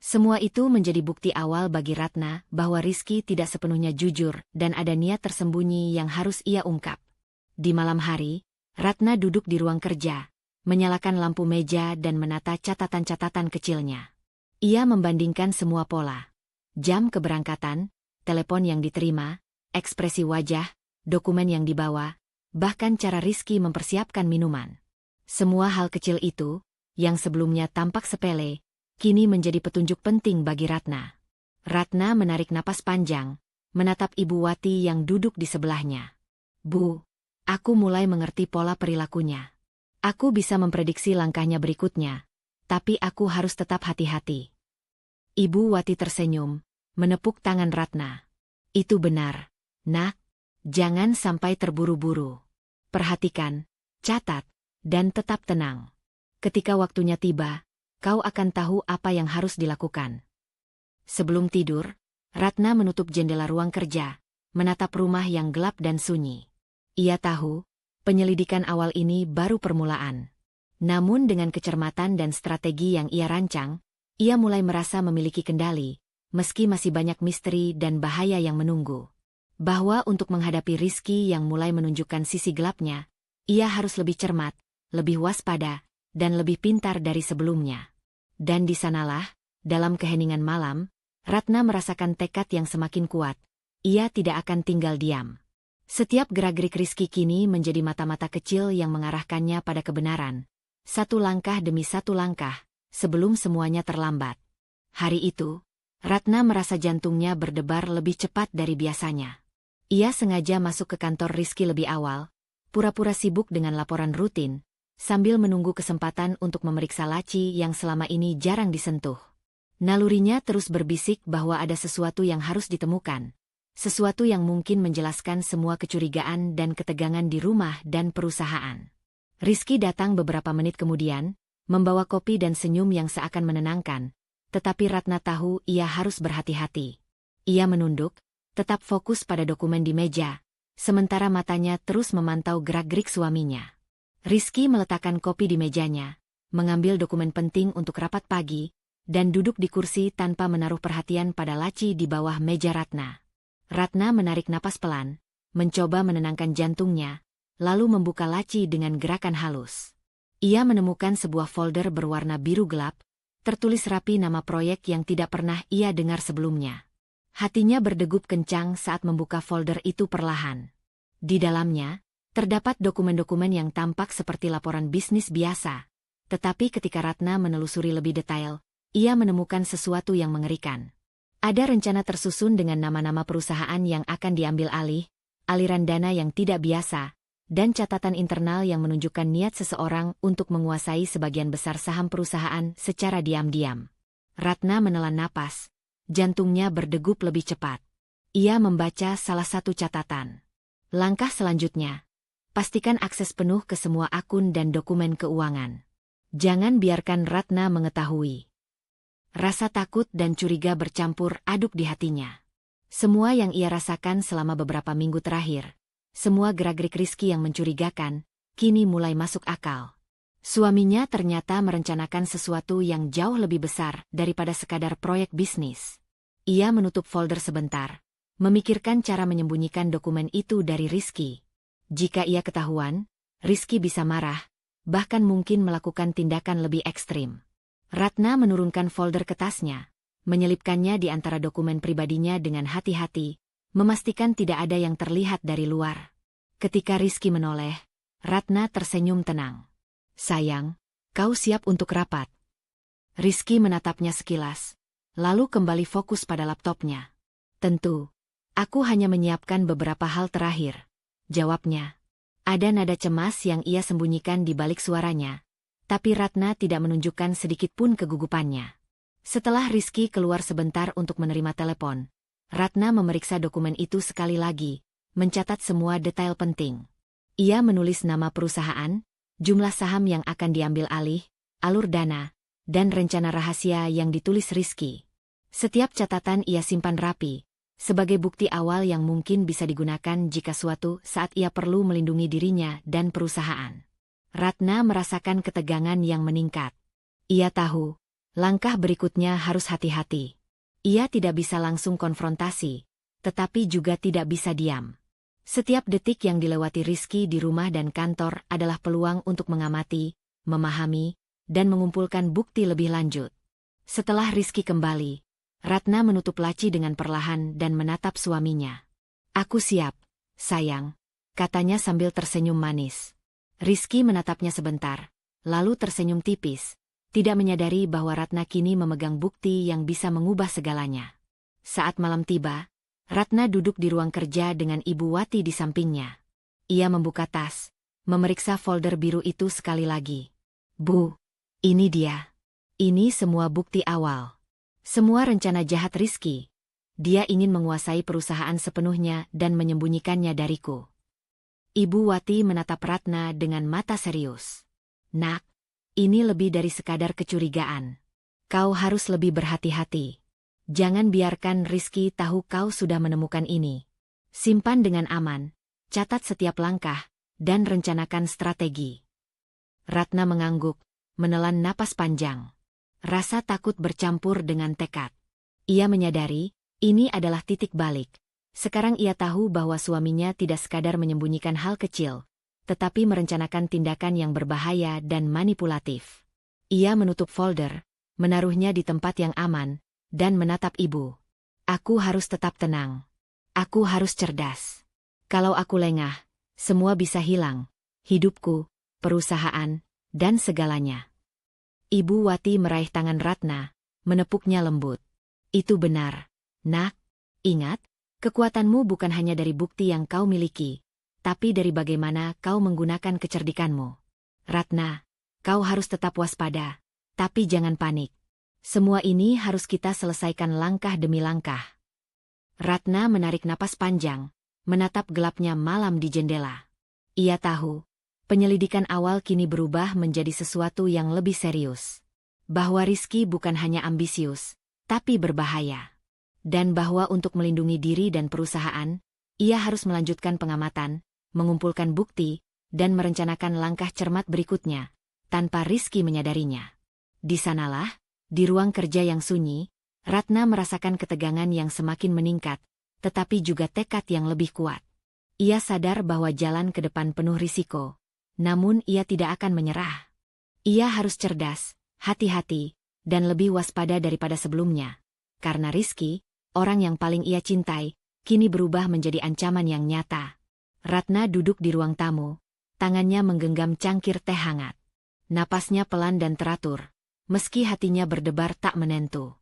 Semua itu menjadi bukti awal bagi Ratna bahwa Rizky tidak sepenuhnya jujur dan ada niat tersembunyi yang harus ia ungkap. Di malam hari, Ratna duduk di ruang kerja, menyalakan lampu meja dan menata catatan-catatan kecilnya. Ia membandingkan semua pola. Jam keberangkatan, telepon yang diterima, ekspresi wajah, dokumen yang dibawa, bahkan cara Rizky mempersiapkan minuman. Semua hal kecil itu, yang sebelumnya tampak sepele, kini menjadi petunjuk penting bagi Ratna. Ratna menarik napas panjang, menatap Ibu Wati yang duduk di sebelahnya. "Bu, aku mulai mengerti pola perilakunya. Aku bisa memprediksi langkahnya berikutnya, tapi aku harus tetap hati-hati." Ibu Wati tersenyum, menepuk tangan Ratna. "Itu benar, nak. Jangan sampai terburu-buru. Perhatikan, catat, dan tetap tenang. Ketika waktunya tiba, kau akan tahu apa yang harus dilakukan." Sebelum tidur, Ratna menutup jendela ruang kerja, menatap rumah yang gelap dan sunyi. Ia tahu, penyelidikan awal ini baru permulaan. Namun dengan kecermatan dan strategi yang ia rancang, ia mulai merasa memiliki kendali, meski masih banyak misteri dan bahaya yang menunggu. Bahwa untuk menghadapi Rizky yang mulai menunjukkan sisi gelapnya, ia harus lebih cermat, lebih waspada, dan lebih pintar dari sebelumnya. Dan di sanalah, dalam keheningan malam, Ratna merasakan tekad yang semakin kuat. Ia tidak akan tinggal diam. Setiap gerak-gerik Rizky kini menjadi mata-mata kecil yang mengarahkannya pada kebenaran. Satu langkah demi satu langkah, sebelum semuanya terlambat. Hari itu, Ratna merasa jantungnya berdebar lebih cepat dari biasanya. Ia sengaja masuk ke kantor Rizky lebih awal, pura-pura sibuk dengan laporan rutin, sambil menunggu kesempatan untuk memeriksa laci yang selama ini jarang disentuh. Nalurinya terus berbisik bahwa ada sesuatu yang harus ditemukan, sesuatu yang mungkin menjelaskan semua kecurigaan dan ketegangan di rumah dan perusahaan. Rizky datang beberapa menit kemudian, membawa kopi dan senyum yang seakan menenangkan, tetapi Ratna tahu ia harus berhati-hati. Ia menunduk, tetap fokus pada dokumen di meja, sementara matanya terus memantau gerak-gerik suaminya. Rizky meletakkan kopi di mejanya, mengambil dokumen penting untuk rapat pagi, dan duduk di kursi tanpa menaruh perhatian pada laci di bawah meja Ratna. Ratna menarik napas pelan, mencoba menenangkan jantungnya, lalu membuka laci dengan gerakan halus. Ia menemukan sebuah folder berwarna biru gelap, tertulis rapi nama proyek yang tidak pernah ia dengar sebelumnya. Hatinya berdegup kencang saat membuka folder itu perlahan. Di dalamnya, terdapat dokumen-dokumen yang tampak seperti laporan bisnis biasa, tetapi ketika Ratna menelusuri lebih detail, ia menemukan sesuatu yang mengerikan. Ada rencana tersusun dengan nama-nama perusahaan yang akan diambil alih, aliran dana yang tidak biasa, dan catatan internal yang menunjukkan niat seseorang untuk menguasai sebagian besar saham perusahaan secara diam-diam. Ratna menelan napas, jantungnya berdegup lebih cepat. Ia membaca salah satu catatan. Langkah selanjutnya, pastikan akses penuh ke semua akun dan dokumen keuangan. Jangan biarkan Ratna mengetahui. Rasa takut dan curiga bercampur aduk di hatinya. Semua yang ia rasakan selama beberapa minggu terakhir, semua gerak-gerik Rizky yang mencurigakan, kini mulai masuk akal. Suaminya ternyata merencanakan sesuatu yang jauh lebih besar daripada sekadar proyek bisnis. Ia menutup folder sebentar, memikirkan cara menyembunyikan dokumen itu dari Rizky. Jika ia ketahuan, Rizky bisa marah, bahkan mungkin melakukan tindakan lebih ekstrim. Ratna menurunkan folder ke tasnya, menyelipkannya di antara dokumen pribadinya dengan hati-hati, memastikan tidak ada yang terlihat dari luar. Ketika Rizky menoleh, Ratna tersenyum tenang. "Sayang, kau siap untuk rapat?" Rizky menatapnya sekilas, lalu kembali fokus pada laptopnya. "Tentu, aku hanya menyiapkan beberapa hal terakhir," jawabnya. Ada nada cemas yang ia sembunyikan di balik suaranya, tapi Ratna tidak menunjukkan sedikit pun kegugupannya. Setelah Rizky keluar sebentar untuk menerima telepon, Ratna memeriksa dokumen itu sekali lagi, mencatat semua detail penting. Ia menulis nama perusahaan, jumlah saham yang akan diambil alih, alur dana, dan rencana rahasia yang ditulis Rizky. Setiap catatan ia simpan rapi, sebagai bukti awal yang mungkin bisa digunakan jika suatu saat ia perlu melindungi dirinya dan perusahaan. Ratna merasakan ketegangan yang meningkat. Ia tahu, langkah berikutnya harus hati-hati. Ia tidak bisa langsung konfrontasi, tetapi juga tidak bisa diam. Setiap detik yang dilewati Rizky di rumah dan kantor adalah peluang untuk mengamati, memahami, dan mengumpulkan bukti lebih lanjut. Setelah Rizky kembali, Ratna menutup laci dengan perlahan dan menatap suaminya. "Aku siap, sayang," katanya sambil tersenyum manis. Rizky menatapnya sebentar, lalu tersenyum tipis, tidak menyadari bahwa Ratna kini memegang bukti yang bisa mengubah segalanya. Saat malam tiba, Ratna duduk di ruang kerja dengan Ibu Wati di sampingnya. Ia membuka tas, memeriksa folder biru itu sekali lagi. "Bu, ini dia. Ini semua bukti awal. Semua rencana jahat Rizky. Dia ingin menguasai perusahaan sepenuhnya dan menyembunyikannya dariku." Ibu Wati menatap Ratna dengan mata serius. "Nak, ini lebih dari sekadar kecurigaan. Kau harus lebih berhati-hati. Jangan biarkan Rizky tahu kau sudah menemukan ini. Simpan dengan aman, catat setiap langkah, dan rencanakan strategi." Ratna mengangguk, menelan napas panjang. Rasa takut bercampur dengan tekad. Ia menyadari, ini adalah titik balik. Sekarang ia tahu bahwa suaminya tidak sekadar menyembunyikan hal kecil, tetapi merencanakan tindakan yang berbahaya dan manipulatif. Ia menutup folder, menaruhnya di tempat yang aman, dan menatap ibu. "Aku harus tetap tenang. Aku harus cerdas. Kalau aku lengah, semua bisa hilang. Hidupku, perusahaan, dan segalanya." Ibu Wati meraih tangan Ratna, menepuknya lembut. "Itu benar, Nak. Ingat, kekuatanmu bukan hanya dari bukti yang kau miliki, tapi dari bagaimana kau menggunakan kecerdikanmu. Ratna, kau harus tetap waspada, tapi jangan panik. Semua ini harus kita selesaikan langkah demi langkah." Ratna menarik napas panjang, menatap gelapnya malam di jendela. Ia tahu, penyelidikan awal kini berubah menjadi sesuatu yang lebih serius. Bahwa Rizky bukan hanya ambisius, tapi berbahaya. Dan bahwa untuk melindungi diri dan perusahaan, ia harus melanjutkan pengamatan, mengumpulkan bukti, dan merencanakan langkah cermat berikutnya, tanpa Rizky menyadarinya. Di sanalah, di ruang kerja yang sunyi, Ratna merasakan ketegangan yang semakin meningkat, tetapi juga tekad yang lebih kuat. Ia sadar bahwa jalan ke depan penuh risiko, namun ia tidak akan menyerah. Ia harus cerdas, hati-hati, dan lebih waspada daripada sebelumnya. Karena Rizky, orang yang paling ia cintai, kini berubah menjadi ancaman yang nyata. Ratna duduk di ruang tamu, tangannya menggenggam cangkir teh hangat. Napasnya pelan dan teratur, meski hatinya berdebar tak menentu.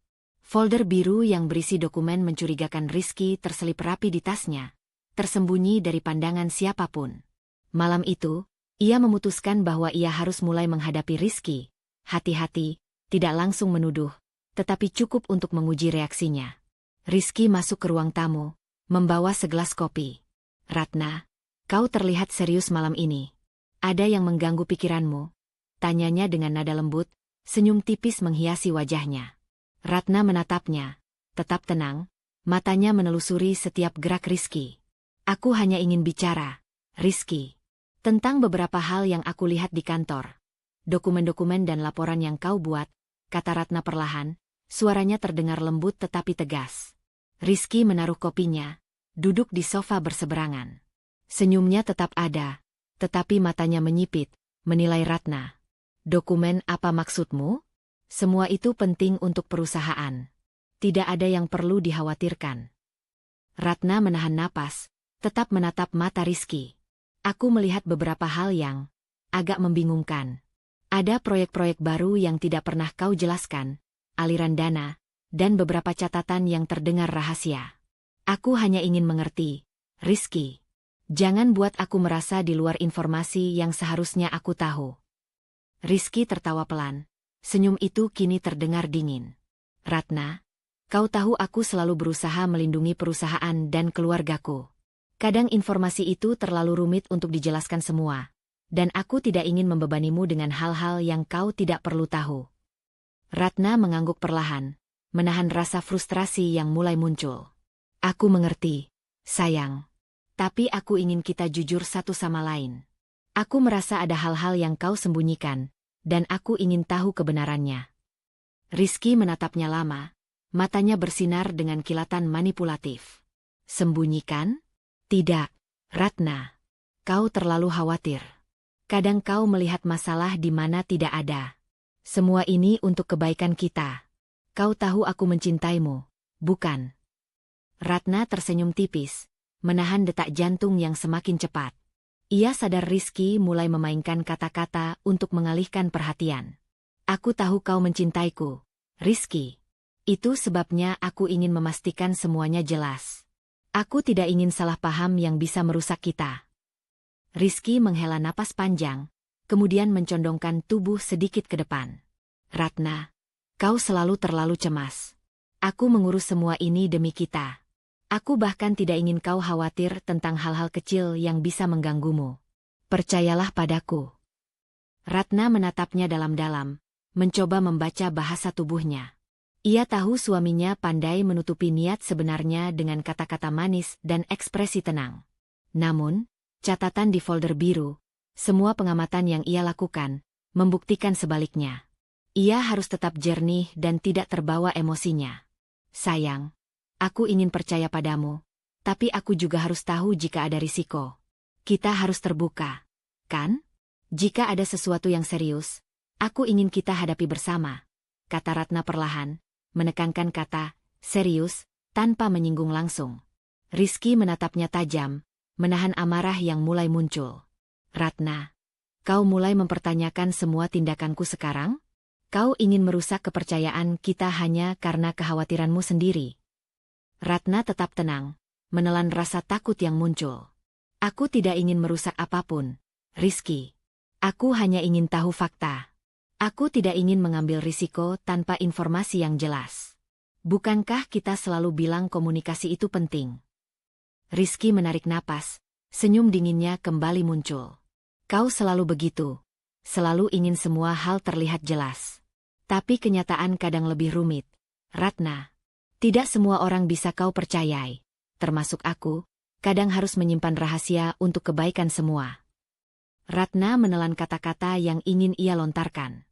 Folder biru yang berisi dokumen mencurigakan Rizky terselip rapi di tasnya, tersembunyi dari pandangan siapapun. Malam itu, ia memutuskan bahwa ia harus mulai menghadapi Rizky. Hati-hati, tidak langsung menuduh, tetapi cukup untuk menguji reaksinya. Rizky masuk ke ruang tamu, membawa segelas kopi. Ratna, kau terlihat serius malam ini. Ada yang mengganggu pikiranmu? Tanyanya dengan nada lembut, senyum tipis menghiasi wajahnya. Ratna menatapnya, tetap tenang, matanya menelusuri setiap gerak Rizky. Aku hanya ingin bicara, Rizky, tentang beberapa hal yang aku lihat di kantor. Dokumen-dokumen dan laporan yang kau buat, kata Ratna perlahan, suaranya terdengar lembut tetapi tegas. Rizky menaruh kopinya, duduk di sofa berseberangan. Senyumnya tetap ada, tetapi matanya menyipit, menilai Ratna. Dokumen apa maksudmu? Semua itu penting untuk perusahaan. Tidak ada yang perlu dikhawatirkan. Ratna menahan napas, tetap menatap mata Rizky. Aku melihat beberapa hal yang agak membingungkan. Ada proyek-proyek baru yang tidak pernah kau jelaskan, aliran dana, dan beberapa catatan yang terdengar rahasia. Aku hanya ingin mengerti, Rizky. Jangan buat aku merasa di luar informasi yang seharusnya aku tahu. Rizky tertawa pelan. Senyum itu kini terdengar dingin. Ratna, kau tahu aku selalu berusaha melindungi perusahaan dan keluargaku. Kadang informasi itu terlalu rumit untuk dijelaskan semua. Dan aku tidak ingin membebanimu dengan hal-hal yang kau tidak perlu tahu. Ratna mengangguk perlahan, menahan rasa frustrasi yang mulai muncul. Aku mengerti, sayang. Tapi aku ingin kita jujur satu sama lain. Aku merasa ada hal-hal yang kau sembunyikan, dan aku ingin tahu kebenarannya. Rizky menatapnya lama, matanya bersinar dengan kilatan manipulatif. Sembunyikan? Tidak, Ratna. Kau terlalu khawatir. Kadang kau melihat masalah di mana tidak ada. Semua ini untuk kebaikan kita. Kau tahu aku mencintaimu, bukan? Ratna tersenyum tipis, menahan detak jantung yang semakin cepat. Ia sadar Rizky mulai memainkan kata-kata untuk mengalihkan perhatian. Aku tahu kau mencintaiku, Rizky. Itu sebabnya aku ingin memastikan semuanya jelas. Aku tidak ingin salah paham yang bisa merusak kita. Rizky menghela napas panjang, kemudian mencondongkan tubuh sedikit ke depan. Ratna, kau selalu terlalu cemas. Aku mengurus semua ini demi kita. Aku bahkan tidak ingin kau khawatir tentang hal-hal kecil yang bisa mengganggumu. Percayalah padaku. Ratna menatapnya dalam-dalam, mencoba membaca bahasa tubuhnya. Ia tahu suaminya pandai menutupi niat sebenarnya dengan kata-kata manis dan ekspresi tenang. Namun, catatan di folder biru, semua pengamatan yang ia lakukan, membuktikan sebaliknya. Ia harus tetap jernih dan tidak terbawa emosinya. Sayang. Aku ingin percaya padamu, tapi aku juga harus tahu jika ada risiko. Kita harus terbuka, kan? Jika ada sesuatu yang serius, aku ingin kita hadapi bersama, kata Ratna perlahan, menekankan kata serius tanpa menyinggung langsung. Rizky menatapnya tajam, menahan amarah yang mulai muncul. Ratna, kau mulai mempertanyakan semua tindakanku sekarang? Kau ingin merusak kepercayaan kita hanya karena kekhawatiranmu sendiri. Ratna tetap tenang, menelan rasa takut yang muncul. Aku tidak ingin merusak apapun, Rizky. Aku hanya ingin tahu fakta. Aku tidak ingin mengambil risiko tanpa informasi yang jelas. Bukankah kita selalu bilang komunikasi itu penting? Rizky menarik napas, senyum dinginnya kembali muncul. Kau selalu begitu. Selalu ingin semua hal terlihat jelas. Tapi kenyataan kadang lebih rumit. Ratna, tidak semua orang bisa kau percayai. Termasuk aku, kadang harus menyimpan rahasia untuk kebaikan semua. Ratna menelan kata-kata yang ingin ia lontarkan.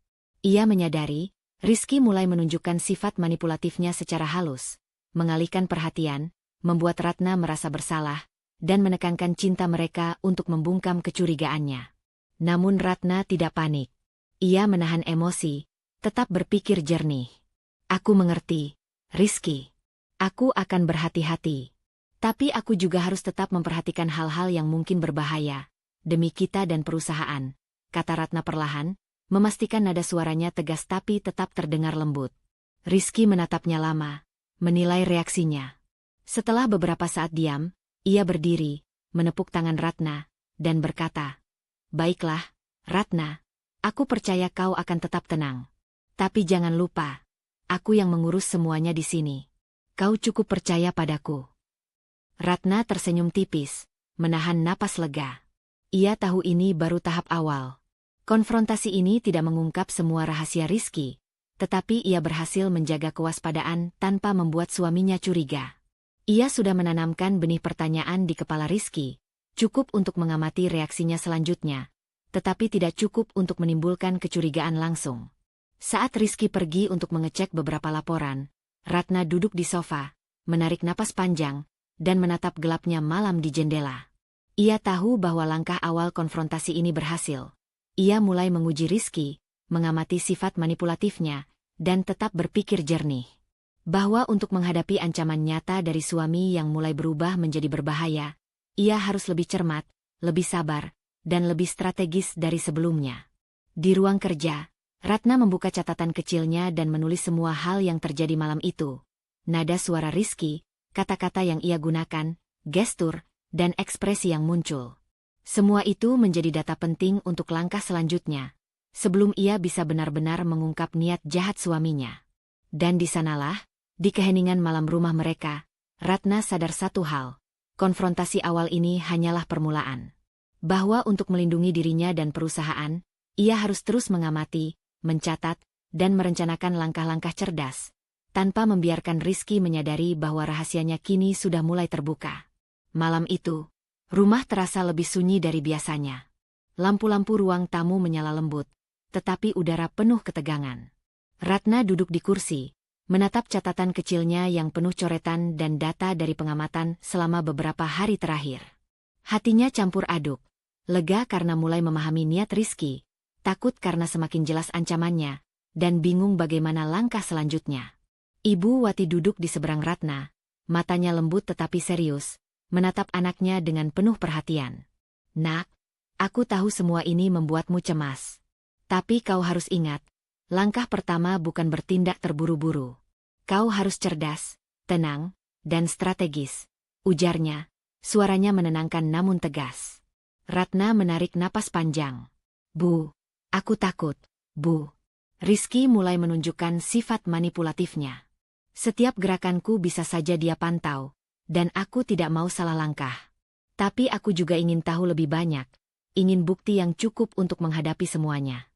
Ia menyadari, Rizky mulai menunjukkan sifat manipulatifnya secara halus, mengalihkan perhatian, membuat Ratna merasa bersalah, dan menekankan cinta mereka untuk membungkam kecurigaannya. Namun Ratna tidak panik. Ia menahan emosi, tetap berpikir jernih. Aku mengerti, Rizky. Aku akan berhati-hati. Tapi aku juga harus tetap memperhatikan hal-hal yang mungkin berbahaya, demi kita dan perusahaan, kata Ratna perlahan, memastikan nada suaranya tegas tapi tetap terdengar lembut. Rizky menatapnya lama, menilai reaksinya. Setelah beberapa saat diam, ia berdiri, menepuk tangan Ratna, dan berkata, "Baiklah, Ratna, aku percaya kau akan tetap tenang. Tapi jangan lupa, aku yang mengurus semuanya di sini. Kau cukup percaya padaku." Ratna tersenyum tipis, menahan napas lega. Ia tahu ini baru tahap awal. Konfrontasi ini tidak mengungkap semua rahasia Rizky, tetapi ia berhasil menjaga kewaspadaan tanpa membuat suaminya curiga. Ia sudah menanamkan benih pertanyaan di kepala Rizky, cukup untuk mengamati reaksinya selanjutnya, tetapi tidak cukup untuk menimbulkan kecurigaan langsung. Saat Rizky pergi untuk mengecek beberapa laporan, Ratna duduk di sofa, menarik napas panjang, dan menatap gelapnya malam di jendela. Ia tahu bahwa langkah awal konfrontasi ini berhasil. Ia mulai menguji Rizky, mengamati sifat manipulatifnya, dan tetap berpikir jernih. Bahwa untuk menghadapi ancaman nyata dari suami yang mulai berubah menjadi berbahaya, ia harus lebih cermat, lebih sabar, dan lebih strategis dari sebelumnya. Di ruang kerja, Ratna membuka catatan kecilnya dan menulis semua hal yang terjadi malam itu. Nada suara Rizky, kata-kata yang ia gunakan, gestur, dan ekspresi yang muncul. Semua itu menjadi data penting untuk langkah selanjutnya, sebelum ia bisa benar-benar mengungkap niat jahat suaminya. Dan di sanalah, di keheningan malam rumah mereka, Ratna sadar satu hal, konfrontasi awal ini hanyalah permulaan. Bahwa untuk melindungi dirinya dan perusahaan, ia harus terus mengamati, mencatat, dan merencanakan langkah-langkah cerdas, tanpa membiarkan Rizky menyadari bahwa rahasianya kini sudah mulai terbuka. Malam itu, rumah terasa lebih sunyi dari biasanya. Lampu-lampu ruang tamu menyala lembut, tetapi udara penuh ketegangan. Ratna duduk di kursi, menatap catatan kecilnya yang penuh coretan dan data dari pengamatan selama beberapa hari terakhir. Hatinya campur aduk, lega karena mulai memahami niat Rizky, takut karena semakin jelas ancamannya, dan bingung bagaimana langkah selanjutnya. Ibu Wati duduk di seberang Ratna, matanya lembut tetapi serius, menatap anaknya dengan penuh perhatian. "Nak, aku tahu semua ini membuatmu cemas. Tapi kau harus ingat, langkah pertama bukan bertindak terburu-buru. Kau harus cerdas, tenang, dan strategis," ujarnya, suaranya menenangkan namun tegas. Ratna menarik napas panjang. "Bu, aku takut, Bu." Rizky mulai menunjukkan sifat manipulatifnya. "Setiap gerakanku bisa saja dia pantau, dan aku tidak mau salah langkah. Tapi aku juga ingin tahu lebih banyak, ingin bukti yang cukup untuk menghadapi semuanya."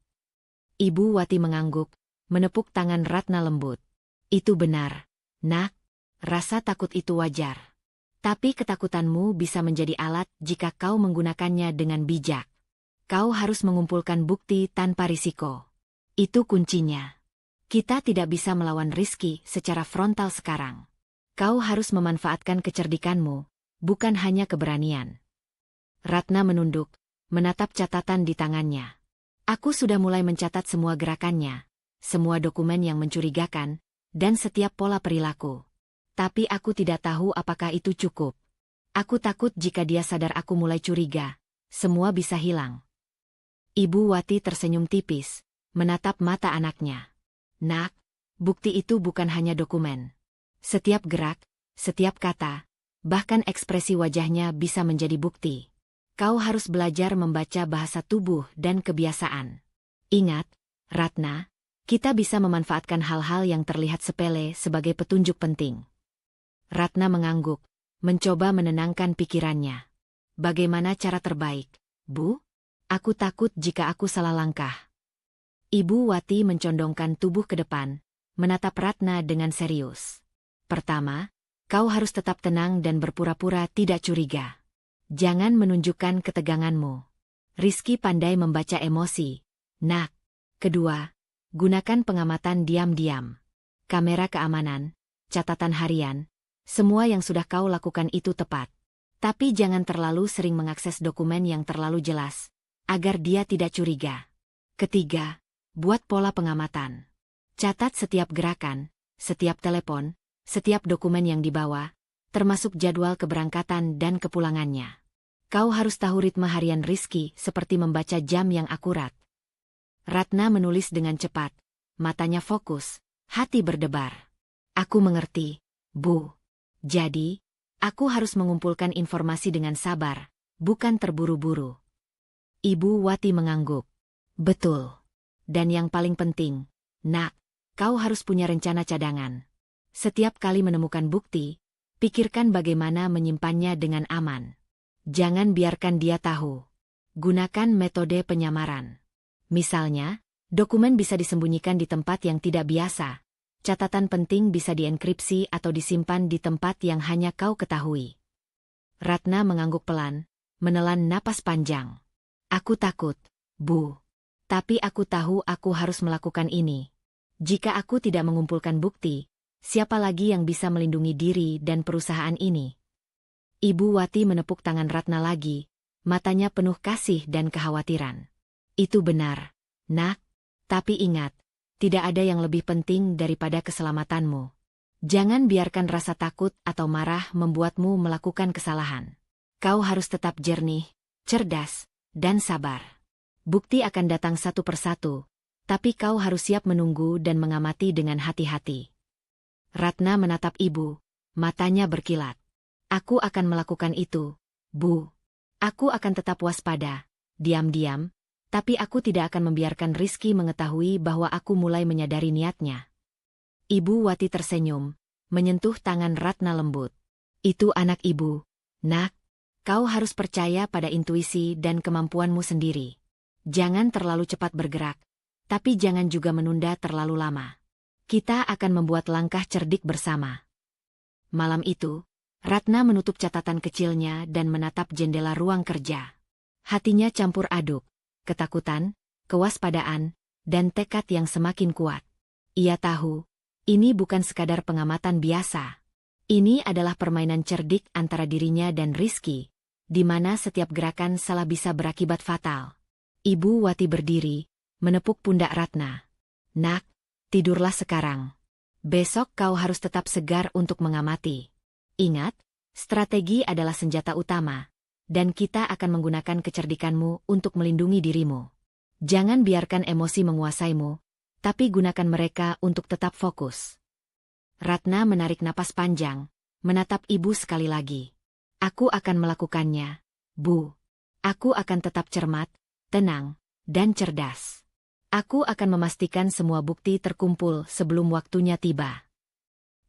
Ibu Wati mengangguk, menepuk tangan Ratna lembut. "Itu benar, Nak. Rasa takut itu wajar. Tapi ketakutanmu bisa menjadi alat jika kau menggunakannya dengan bijak. Kau harus mengumpulkan bukti tanpa risiko. Itu kuncinya. Kita tidak bisa melawan Rizky secara frontal sekarang. Kau harus memanfaatkan kecerdikanmu, bukan hanya keberanian." Ratna menunduk, menatap catatan di tangannya. "Aku sudah mulai mencatat semua gerakannya, semua dokumen yang mencurigakan, dan setiap pola perilaku. Tapi aku tidak tahu apakah itu cukup. Aku takut jika dia sadar aku mulai curiga, semua bisa hilang." Ibu Wati tersenyum tipis, menatap mata anaknya. "Nak, bukti itu bukan hanya dokumen. Setiap gerak, setiap kata, bahkan ekspresi wajahnya bisa menjadi bukti. Kau harus belajar membaca bahasa tubuh dan kebiasaan. Ingat, Ratna, Kita bisa memanfaatkan hal-hal yang terlihat sepele sebagai petunjuk penting. Ratna mengangguk, mencoba menenangkan pikirannya. Bagaimana cara terbaik, Bu? Aku takut jika aku salah langkah. Ibu Wati mencondongkan tubuh ke depan, menatap Ratna dengan serius. Pertama, kau harus tetap tenang dan berpura-pura tidak curiga. Jangan menunjukkan keteganganmu. Rizky pandai membaca emosi, Nak. Kedua, gunakan pengamatan diam-diam. Kamera keamanan, catatan harian, semua yang sudah kau lakukan itu tepat. Tapi jangan terlalu sering mengakses dokumen yang terlalu jelas, agar dia tidak curiga. Ketiga, buat pola pengamatan. Catat setiap gerakan, setiap telepon, setiap dokumen yang dibawa, termasuk jadwal keberangkatan dan kepulangannya. Kau harus tahu ritme harian Rizky seperti membaca jam yang akurat. Ratna menulis dengan cepat, matanya fokus, hati berdebar. Aku mengerti, Bu. Jadi, aku harus mengumpulkan informasi dengan sabar, bukan terburu-buru. Ibu Wati mengangguk. Betul. Dan yang paling penting, Nak, kau harus punya rencana cadangan. Setiap kali menemukan bukti, pikirkan bagaimana menyimpannya dengan aman. Jangan biarkan dia tahu. Gunakan metode penyamaran. Misalnya, dokumen bisa disembunyikan di tempat yang tidak biasa. Catatan penting bisa dienkripsi atau disimpan di tempat yang hanya kau ketahui. Ratna mengangguk pelan, menelan napas panjang. Aku takut, Bu. Tapi aku tahu aku harus melakukan ini. Jika aku tidak mengumpulkan bukti, siapa lagi yang bisa melindungi diri dan perusahaan ini? Ibu Wati menepuk tangan Ratna lagi, matanya penuh kasih dan kekhawatiran. Itu benar, Nak. Tapi ingat, tidak ada yang lebih penting daripada keselamatanmu. Jangan biarkan rasa takut atau marah membuatmu melakukan kesalahan. Kau harus tetap jernih, cerdas, dan sabar. Bukti akan datang satu persatu, tapi kau harus siap menunggu dan mengamati dengan hati-hati. Ratna menatap ibu, matanya berkilat. Aku akan melakukan itu, Bu. Aku akan tetap waspada, diam-diam, tapi aku tidak akan membiarkan Rizky mengetahui bahwa aku mulai menyadari niatnya. Ibu Wati tersenyum, menyentuh tangan Ratna lembut. Itu anak ibu, Nak. Kau harus percaya pada intuisi dan kemampuanmu sendiri. Jangan terlalu cepat bergerak, tapi jangan juga menunda terlalu lama. Kita akan membuat langkah cerdik bersama. Malam itu, Ratna menutup catatan kecilnya dan menatap jendela ruang kerja. Hatinya campur aduk, ketakutan, kewaspadaan, dan tekad yang semakin kuat. Ia tahu, ini bukan sekadar pengamatan biasa. Ini adalah permainan cerdik antara dirinya dan Rizky, di mana setiap gerakan salah bisa berakibat fatal. Ibu Wati berdiri, menepuk pundak Ratna. Nak, tidurlah sekarang. Besok kau harus tetap segar untuk mengamati. Ingat, strategi adalah senjata utama, dan kita akan menggunakan kecerdikanmu untuk melindungi dirimu. Jangan biarkan emosi menguasaimu, tapi gunakan mereka untuk tetap fokus. Ratna menarik napas panjang, menatap ibu sekali lagi. Aku akan melakukannya, Bu. Aku akan tetap cermat, tenang, dan cerdas. Aku akan memastikan semua bukti terkumpul sebelum waktunya tiba.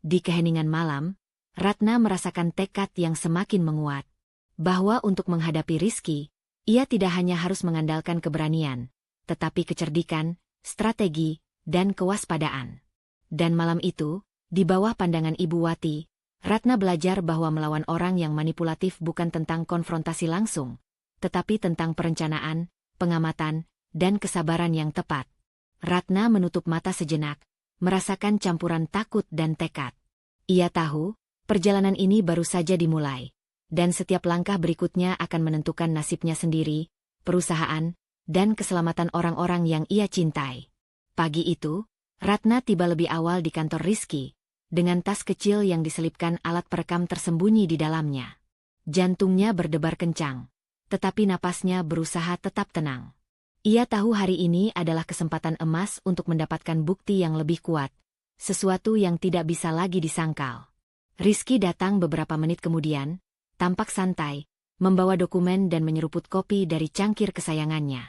Di keheningan malam, Ratna merasakan tekad yang semakin menguat. Bahwa untuk menghadapi Rizky, ia tidak hanya harus mengandalkan keberanian, tetapi kecerdikan, strategi, dan kewaspadaan. Dan malam itu, di bawah pandangan Ibu Wati, Ratna belajar bahwa melawan orang yang manipulatif bukan tentang konfrontasi langsung, tetapi tentang perencanaan, pengamatan, dan kesabaran yang tepat. Ratna menutup mata sejenak, merasakan campuran takut dan tekad. Ia tahu, perjalanan ini baru saja dimulai, dan setiap langkah berikutnya akan menentukan nasibnya sendiri, perusahaan, dan keselamatan orang-orang yang ia cintai. Pagi itu, Ratna tiba lebih awal di kantor Rizky, dengan tas kecil yang diselipkan alat perekam tersembunyi di dalamnya. Jantungnya berdebar kencang, tetapi napasnya berusaha tetap tenang. Ia tahu hari ini adalah kesempatan emas untuk mendapatkan bukti yang lebih kuat, sesuatu yang tidak bisa lagi disangkal. Rizky datang beberapa menit kemudian, tampak santai, membawa dokumen dan menyeruput kopi dari cangkir kesayangannya.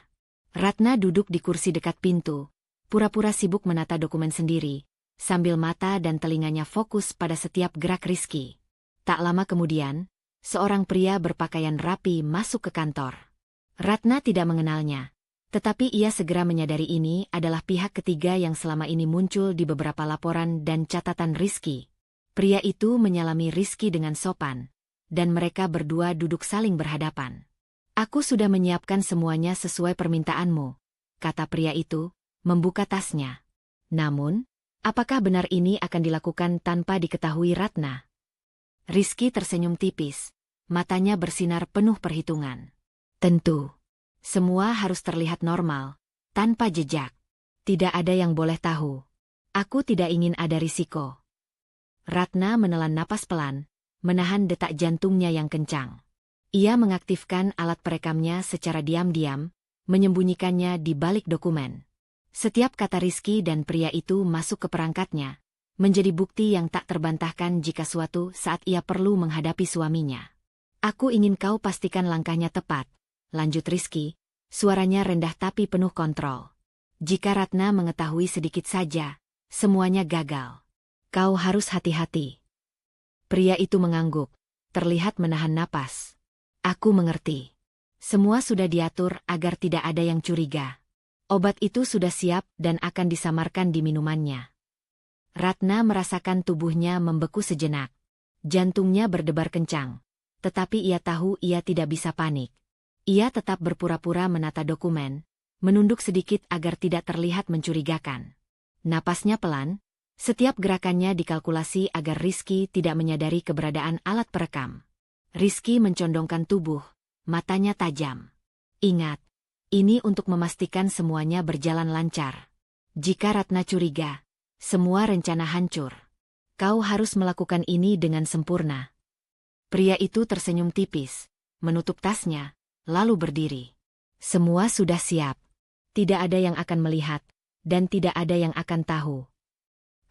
Ratna duduk di kursi dekat pintu, pura-pura sibuk menata dokumen sendiri, sambil mata dan telinganya fokus pada setiap gerak Rizky. Tak lama kemudian, seorang pria berpakaian rapi masuk ke kantor. Ratna tidak mengenalnya, tetapi ia segera menyadari ini adalah pihak ketiga yang selama ini muncul di beberapa laporan dan catatan Rizky. Pria itu menyalami Rizky dengan sopan, dan mereka berdua duduk saling berhadapan. "Aku sudah menyiapkan semuanya sesuai permintaanmu," kata pria itu, membuka tasnya. "Namun, apakah benar ini akan dilakukan tanpa diketahui Ratna?" Rizky tersenyum tipis, matanya bersinar penuh perhitungan. "Tentu. Semua harus terlihat normal, tanpa jejak. Tidak ada yang boleh tahu. Aku tidak ingin ada risiko." Ratna menelan napas pelan, menahan detak jantungnya yang kencang. Ia mengaktifkan alat perekamnya secara diam-diam, menyembunyikannya di balik dokumen. Setiap kata Rizky dan pria itu masuk ke perangkatnya, menjadi bukti yang tak terbantahkan jika suatu saat ia perlu menghadapi suaminya. "Aku ingin kau pastikan langkahnya tepat," lanjut Rizky, suaranya rendah tapi penuh kontrol. "Jika Ratna mengetahui sedikit saja, semuanya gagal. Kau harus hati-hati." Pria itu mengangguk, terlihat menahan napas. "Aku mengerti. Semua sudah diatur agar tidak ada yang curiga. Obat itu sudah siap dan akan disamarkan di minumannya." Ratna merasakan tubuhnya membeku sejenak. Jantungnya berdebar kencang, tetapi ia tahu ia tidak bisa panik. Ia tetap berpura-pura menata dokumen, menunduk sedikit agar tidak terlihat mencurigakan. Napasnya pelan, setiap gerakannya dikalkulasi agar Rizky tidak menyadari keberadaan alat perekam. Rizky mencondongkan tubuh, matanya tajam. "Ingat, ini untuk memastikan semuanya berjalan lancar. Jika Ratna curiga, semua rencana hancur. Kau harus melakukan ini dengan sempurna." Pria itu tersenyum tipis, menutup tasnya, lalu berdiri. "Semua sudah siap. Tidak ada yang akan melihat, dan tidak ada yang akan tahu."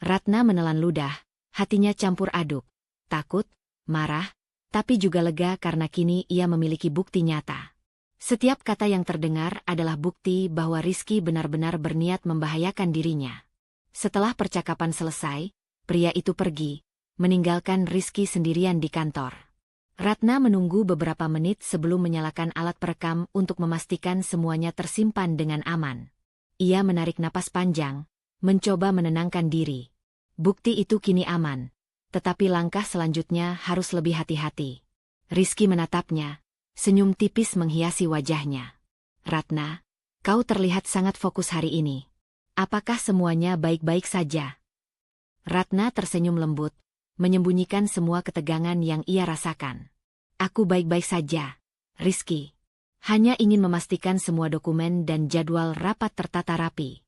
Ratna menelan ludah, hatinya campur aduk, takut, marah, tapi juga lega karena kini ia memiliki bukti nyata. Setiap kata yang terdengar adalah bukti bahwa Rizky benar-benar berniat membahayakan dirinya. Setelah percakapan selesai, pria itu pergi, meninggalkan Rizky sendirian di kantor. Ratna menunggu beberapa menit sebelum menyalakan alat perekam untuk memastikan semuanya tersimpan dengan aman. Ia menarik napas panjang, mencoba menenangkan diri. Bukti itu kini aman, tetapi langkah selanjutnya harus lebih hati-hati. Rizky menatapnya, senyum tipis menghiasi wajahnya. "Ratna, kau terlihat sangat fokus hari ini. Apakah semuanya baik-baik saja?" Ratna tersenyum lembut, menyembunyikan semua ketegangan yang ia rasakan. "Aku baik-baik saja, Rizky. Hanya ingin memastikan semua dokumen dan jadwal rapat tertata rapi."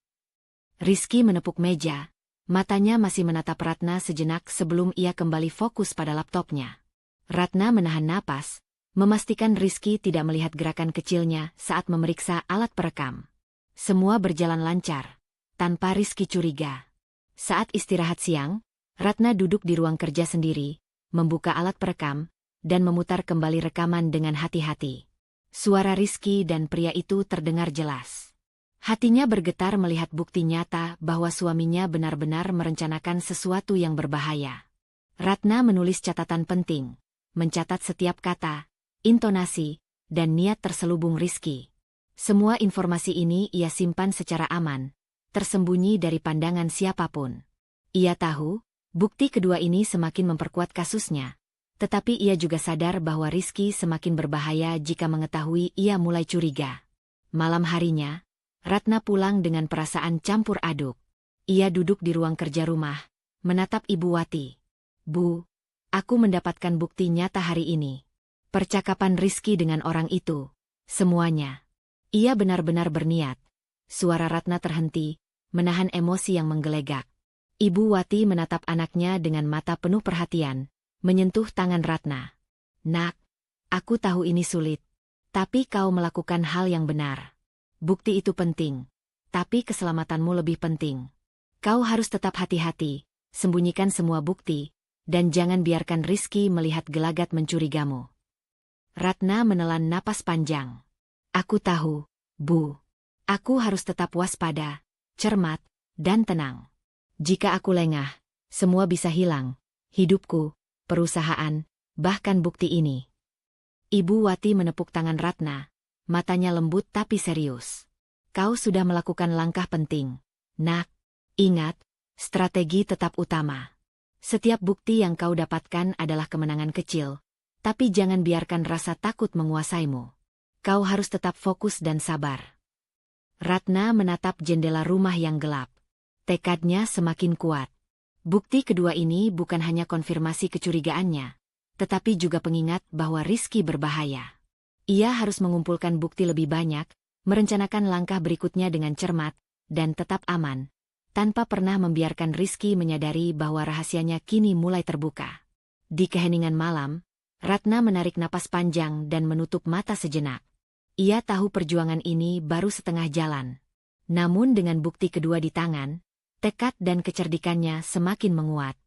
Rizky menepuk meja, matanya masih menatap Ratna sejenak sebelum ia kembali fokus pada laptopnya. Ratna menahan napas, memastikan Rizky tidak melihat gerakan kecilnya saat memeriksa alat perekam. Semua berjalan lancar, tanpa Rizky curiga. Saat istirahat siang, Ratna duduk di ruang kerja sendiri, membuka alat perekam, dan memutar kembali rekaman dengan hati-hati. Suara Rizky dan pria itu terdengar jelas. Hatinya bergetar melihat bukti nyata bahwa suaminya benar-benar merencanakan sesuatu yang berbahaya. Ratna menulis catatan penting, mencatat setiap kata, intonasi, dan niat terselubung Rizky. Semua informasi ini ia simpan secara aman, tersembunyi dari pandangan siapapun. Ia tahu, bukti kedua ini semakin memperkuat kasusnya, tetapi ia juga sadar bahwa Rizky semakin berbahaya jika mengetahui ia mulai curiga. Malam harinya, Ratna pulang dengan perasaan campur aduk. Ia duduk di ruang kerja rumah, menatap Ibu Wati. "Bu, aku mendapatkan bukti nyata hari ini. Percakapan Rizky dengan orang itu, semuanya. Ia benar-benar berniat." Suara Ratna terhenti, menahan emosi yang menggelegak. Ibu Wati menatap anaknya dengan mata penuh perhatian, menyentuh tangan Ratna. "Nak, aku tahu ini sulit, tapi kau melakukan hal yang benar. Bukti itu penting, tapi keselamatanmu lebih penting. Kau harus tetap hati-hati, sembunyikan semua bukti, dan jangan biarkan Rizky melihat gelagat mencurigamu." Ratna menelan napas panjang. "Aku tahu, Bu. Aku harus tetap waspada, cermat, dan tenang. Jika aku lengah, semua bisa hilang. Hidupku, perusahaan, bahkan bukti ini. Ibu Wati menepuk tangan Ratna. Matanya lembut tapi serius. Kau sudah melakukan langkah penting. Nak, ingat, strategi tetap utama. Setiap bukti yang kau dapatkan adalah kemenangan kecil, tapi jangan biarkan rasa takut menguasaimu. Kau harus tetap fokus dan sabar. Ratna menatap jendela rumah yang gelap. Tekadnya semakin kuat. Bukti kedua ini bukan hanya konfirmasi kecurigaannya, tetapi juga pengingat bahwa Rizky berbahaya. Ia harus mengumpulkan bukti lebih banyak, merencanakan langkah berikutnya dengan cermat, dan tetap aman, tanpa pernah membiarkan Rizky menyadari bahwa rahasianya kini mulai terbuka. Di keheningan malam, Ratna menarik napas panjang dan menutup mata sejenak. Ia tahu perjuangan ini baru setengah jalan. Namun dengan bukti kedua di tangan, tekad dan kecerdikannya semakin menguat.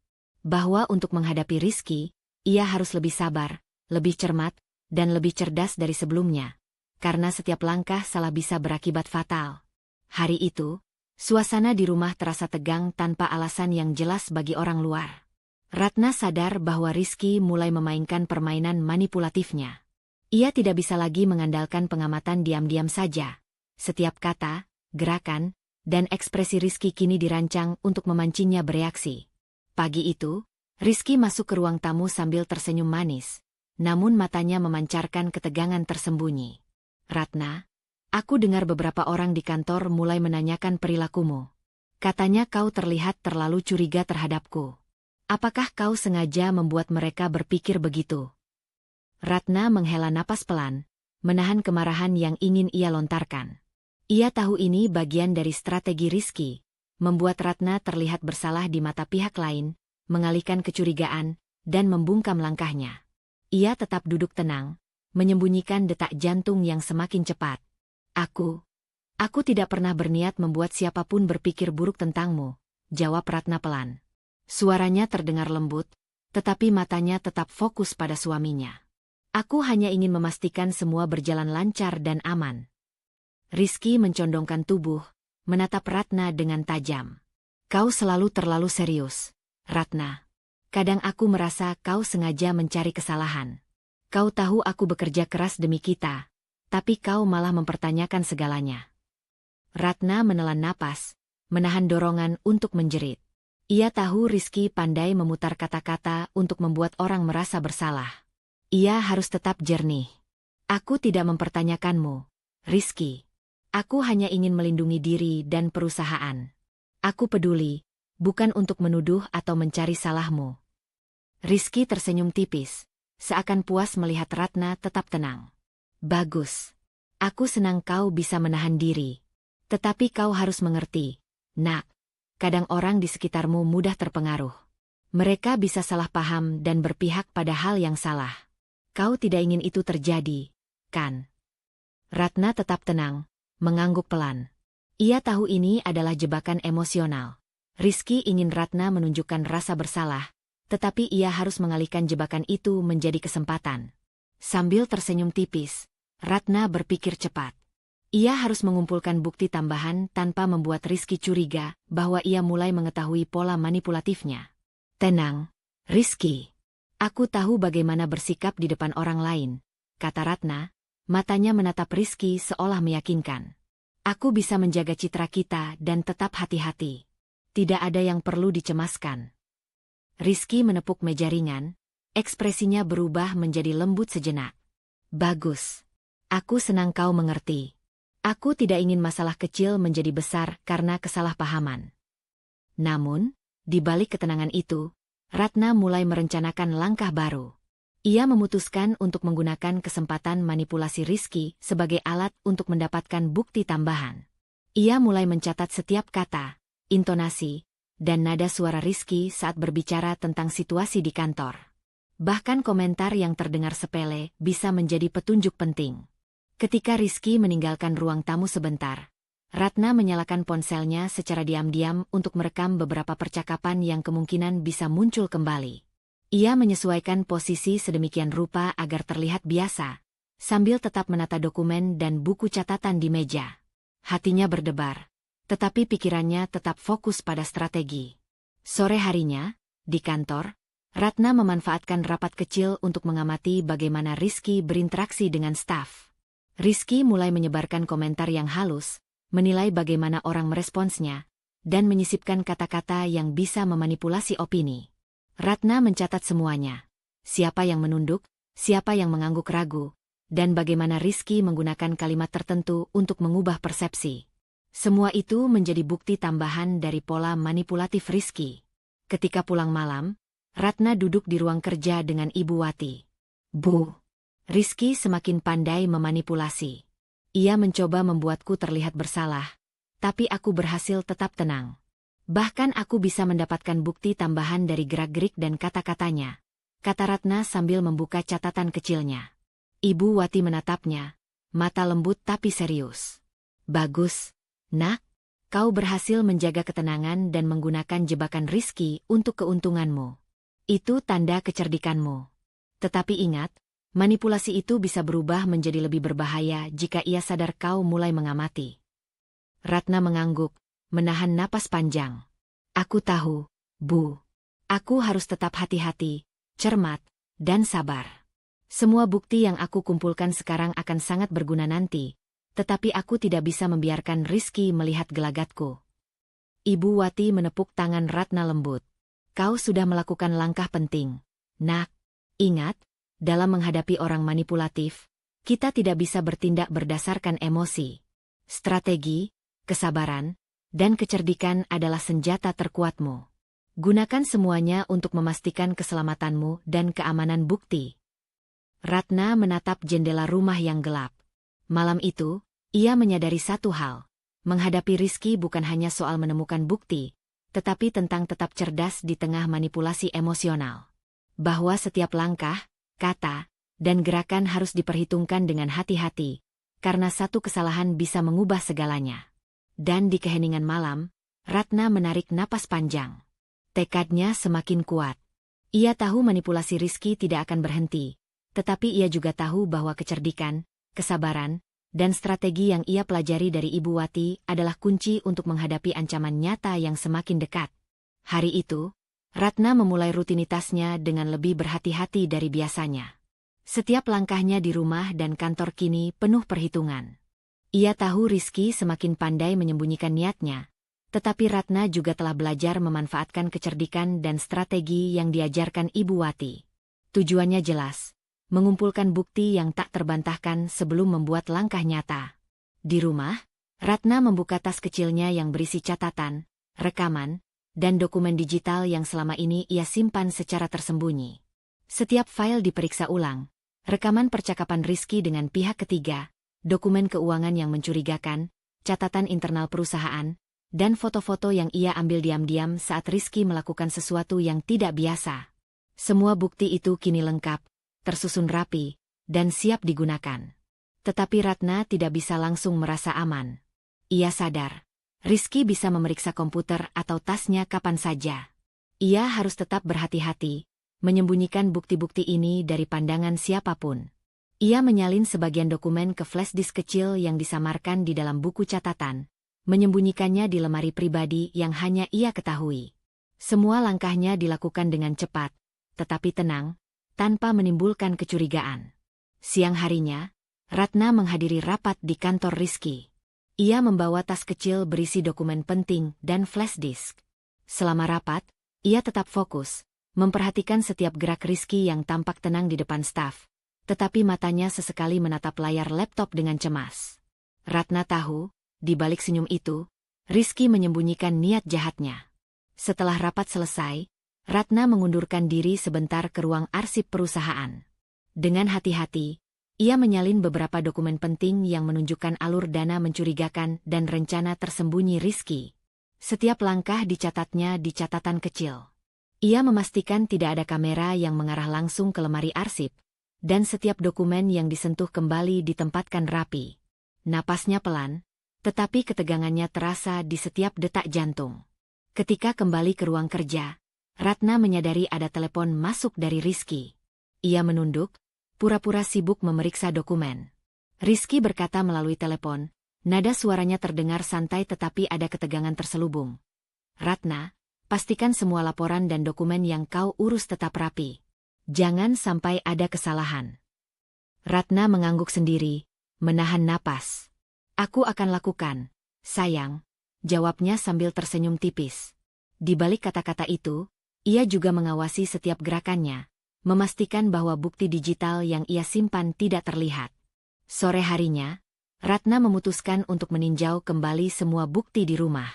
Bahwa untuk menghadapi Rizky, ia harus lebih sabar, lebih cermat, dan lebih cerdas dari sebelumnya. Karena setiap langkah salah bisa berakibat fatal. Hari itu, suasana di rumah terasa tegang tanpa alasan yang jelas bagi orang luar. Ratna sadar bahwa Rizky mulai memainkan permainan manipulatifnya. Ia tidak bisa lagi mengandalkan pengamatan diam-diam saja. Setiap kata, gerakan, dan ekspresi Rizky kini dirancang untuk memancingnya bereaksi. Pagi itu, Rizky masuk ke ruang tamu sambil tersenyum manis, namun matanya memancarkan ketegangan tersembunyi. Ratna, aku dengar beberapa orang di kantor mulai menanyakan perilakumu. Katanya kau terlihat terlalu curiga terhadapku. Apakah kau sengaja membuat mereka berpikir begitu? Ratna menghela napas pelan, menahan kemarahan yang ingin ia lontarkan. Ia tahu ini bagian dari strategi Rizky, membuat Ratna terlihat bersalah di mata pihak lain, mengalihkan kecurigaan, dan membungkam langkahnya. Ia tetap duduk tenang, menyembunyikan detak jantung yang semakin cepat. Aku tidak pernah berniat membuat siapapun berpikir buruk tentangmu, jawab Ratna pelan. Suaranya terdengar lembut, tetapi matanya tetap fokus pada suaminya. Aku hanya ingin memastikan semua berjalan lancar dan aman. Rizky mencondongkan tubuh, menatap Ratna dengan tajam. Kau selalu terlalu serius, Ratna. Kadang aku merasa kau sengaja mencari kesalahan. Kau tahu aku bekerja keras demi kita, tapi kau malah mempertanyakan segalanya. Ratna menelan napas, menahan dorongan untuk menjerit. Ia tahu Rizky pandai memutar kata-kata untuk membuat orang merasa bersalah. Ia harus tetap jernih. Aku tidak mempertanyakanmu, Rizky. Aku hanya ingin melindungi diri dan perusahaan. Aku peduli, bukan untuk menuduh atau mencari salahmu. Rizky tersenyum tipis, seakan puas melihat Ratna tetap tenang. Bagus. Aku senang kau bisa menahan diri. Tetapi kau harus mengerti, Nak. Kadang orang di sekitarmu mudah terpengaruh. Mereka bisa salah paham dan berpihak pada hal yang salah. Kau tidak ingin itu terjadi, kan? Ratna tetap tenang, mengangguk pelan. Ia tahu ini adalah jebakan emosional. Rizky ingin Ratna menunjukkan rasa bersalah, tetapi ia harus mengalihkan jebakan itu menjadi kesempatan. Sambil tersenyum tipis, Ratna berpikir cepat. Ia harus mengumpulkan bukti tambahan tanpa membuat Rizky curiga bahwa ia mulai mengetahui pola manipulatifnya. Tenang, Rizky. Aku tahu bagaimana bersikap di depan orang lain, kata Ratna. Matanya menatap Rizky seolah meyakinkan. Aku bisa menjaga citra kita dan tetap hati-hati. Tidak ada yang perlu dicemaskan. Rizky menepuk meja ringan, ekspresinya berubah menjadi lembut sejenak. Bagus. Aku senang kau mengerti. Aku tidak ingin masalah kecil menjadi besar karena kesalahpahaman. Namun, di balik ketenangan itu, Ratna mulai merencanakan langkah baru. Ia memutuskan untuk menggunakan kesempatan manipulasi Rizky sebagai alat untuk mendapatkan bukti tambahan. Ia mulai mencatat setiap kata, intonasi, dan nada suara Rizky saat berbicara tentang situasi di kantor. Bahkan komentar yang terdengar sepele bisa menjadi petunjuk penting. Ketika Rizky meninggalkan ruang tamu sebentar, Ratna menyalakan ponselnya secara diam-diam untuk merekam beberapa percakapan yang kemungkinan bisa muncul kembali. Ia menyesuaikan posisi sedemikian rupa agar terlihat biasa, sambil tetap menata dokumen dan buku catatan di meja. Hatinya berdebar, tetapi pikirannya tetap fokus pada strategi. Sore harinya, di kantor, Ratna memanfaatkan rapat kecil untuk mengamati bagaimana Rizky berinteraksi dengan staf. Rizky mulai menyebarkan komentar yang halus, menilai bagaimana orang meresponsnya, dan menyisipkan kata-kata yang bisa memanipulasi opini. Ratna mencatat semuanya. Siapa yang menunduk, siapa yang mengangguk ragu, dan bagaimana Rizky menggunakan kalimat tertentu untuk mengubah persepsi. Semua itu menjadi bukti tambahan dari pola manipulatif Rizky. Ketika pulang malam, Ratna duduk di ruang kerja dengan Ibu Wati. "Bu, Rizky semakin pandai memanipulasi. Ia mencoba membuatku terlihat bersalah, tapi aku berhasil tetap tenang. Bahkan aku bisa mendapatkan bukti tambahan dari gerak-gerik dan kata-katanya," kata Ratna sambil membuka catatan kecilnya. Ibu Wati menatapnya, mata lembut tapi serius. "Bagus, Nak. Kau berhasil menjaga ketenangan dan menggunakan jebakan Rizky untuk keuntunganmu. Itu tanda kecerdikanmu. Tetapi ingat, manipulasi itu bisa berubah menjadi lebih berbahaya jika ia sadar kau mulai mengamati." Ratna mengangguk, menahan napas panjang. "Aku tahu, Bu. Aku harus tetap hati-hati, cermat, dan sabar. Semua bukti yang aku kumpulkan sekarang akan sangat berguna nanti, tetapi aku tidak bisa membiarkan Rizky melihat gelagatku." Ibu Wati menepuk tangan Ratna lembut. "Kau sudah melakukan langkah penting, Nak. Ingat, dalam menghadapi orang manipulatif, kita tidak bisa bertindak berdasarkan emosi. Strategi, kesabaran, dan kecerdikan adalah senjata terkuatmu. Gunakan semuanya untuk memastikan keselamatanmu dan keamanan bukti." Ratna menatap jendela rumah yang gelap. Malam itu, ia menyadari satu hal. Menghadapi Rizky bukan hanya soal menemukan bukti, tetapi tentang tetap cerdas di tengah manipulasi emosional. Bahwa setiap langkah, kata, dan gerakan harus diperhitungkan dengan hati-hati, karena satu kesalahan bisa mengubah segalanya. Dan di keheningan malam, Ratna menarik napas panjang. Tekadnya semakin kuat. Ia tahu manipulasi Rizky tidak akan berhenti, tetapi ia juga tahu bahwa kecerdikan, kesabaran, dan strategi yang ia pelajari dari Ibu Wati adalah kunci untuk menghadapi ancaman nyata yang semakin dekat. Hari itu, Ratna memulai rutinitasnya dengan lebih berhati-hati dari biasanya. Setiap langkahnya di rumah dan kantor kini penuh perhitungan. Ia tahu Rizky semakin pandai menyembunyikan niatnya, tetapi Ratna juga telah belajar memanfaatkan kecerdikan dan strategi yang diajarkan Ibu Wati. Tujuannya jelas, mengumpulkan bukti yang tak terbantahkan sebelum membuat langkah nyata. Di rumah, Ratna membuka tas kecilnya yang berisi catatan, rekaman, dan dokumen digital yang selama ini ia simpan secara tersembunyi. Setiap file diperiksa ulang, rekaman percakapan Rizky dengan pihak ketiga, dokumen keuangan yang mencurigakan, catatan internal perusahaan, dan foto-foto yang ia ambil diam-diam saat Rizky melakukan sesuatu yang tidak biasa. Semua bukti itu kini lengkap, tersusun rapi, dan siap digunakan. Tetapi Ratna tidak bisa langsung merasa aman. Ia sadar, Rizky bisa memeriksa komputer atau tasnya kapan saja. Ia harus tetap berhati-hati, menyembunyikan bukti-bukti ini dari pandangan siapapun. Ia menyalin sebagian dokumen ke flash disk kecil yang disamarkan di dalam buku catatan, menyembunyikannya di lemari pribadi yang hanya ia ketahui. Semua langkahnya dilakukan dengan cepat, tetapi tenang, tanpa menimbulkan kecurigaan. Siang harinya, Ratna menghadiri rapat di kantor Rizky. Ia membawa tas kecil berisi dokumen penting dan flash disk. Selama rapat, ia tetap fokus, memperhatikan setiap gerak Rizky yang tampak tenang di depan staf, tetapi matanya sesekali menatap layar laptop dengan cemas. Ratna tahu, di balik senyum itu, Rizky menyembunyikan niat jahatnya. Setelah rapat selesai, Ratna mengundurkan diri sebentar ke ruang arsip perusahaan. Dengan hati-hati, ia menyalin beberapa dokumen penting yang menunjukkan alur dana mencurigakan dan rencana tersembunyi Rizky. Setiap langkah dicatatnya di catatan kecil. Ia memastikan tidak ada kamera yang mengarah langsung ke lemari arsip, dan setiap dokumen yang disentuh kembali ditempatkan rapi. Napasnya pelan, tetapi ketegangannya terasa di setiap detak jantung. Ketika kembali ke ruang kerja, Ratna menyadari ada telepon masuk dari Rizky. Ia menunduk, pura-pura sibuk memeriksa dokumen. Rizky berkata melalui telepon, Nada suaranya terdengar santai tetapi ada ketegangan terselubung. Ratna, pastikan semua laporan dan dokumen yang kau urus tetap rapi. Jangan sampai ada kesalahan. Ratna mengangguk sendiri, menahan napas. Aku akan lakukan, sayang, jawabnya sambil tersenyum tipis. Di balik kata-kata itu, ia juga mengawasi setiap gerakannya, memastikan bahwa bukti digital yang ia simpan tidak terlihat. Sore harinya, Ratna memutuskan untuk meninjau kembali semua bukti di rumah.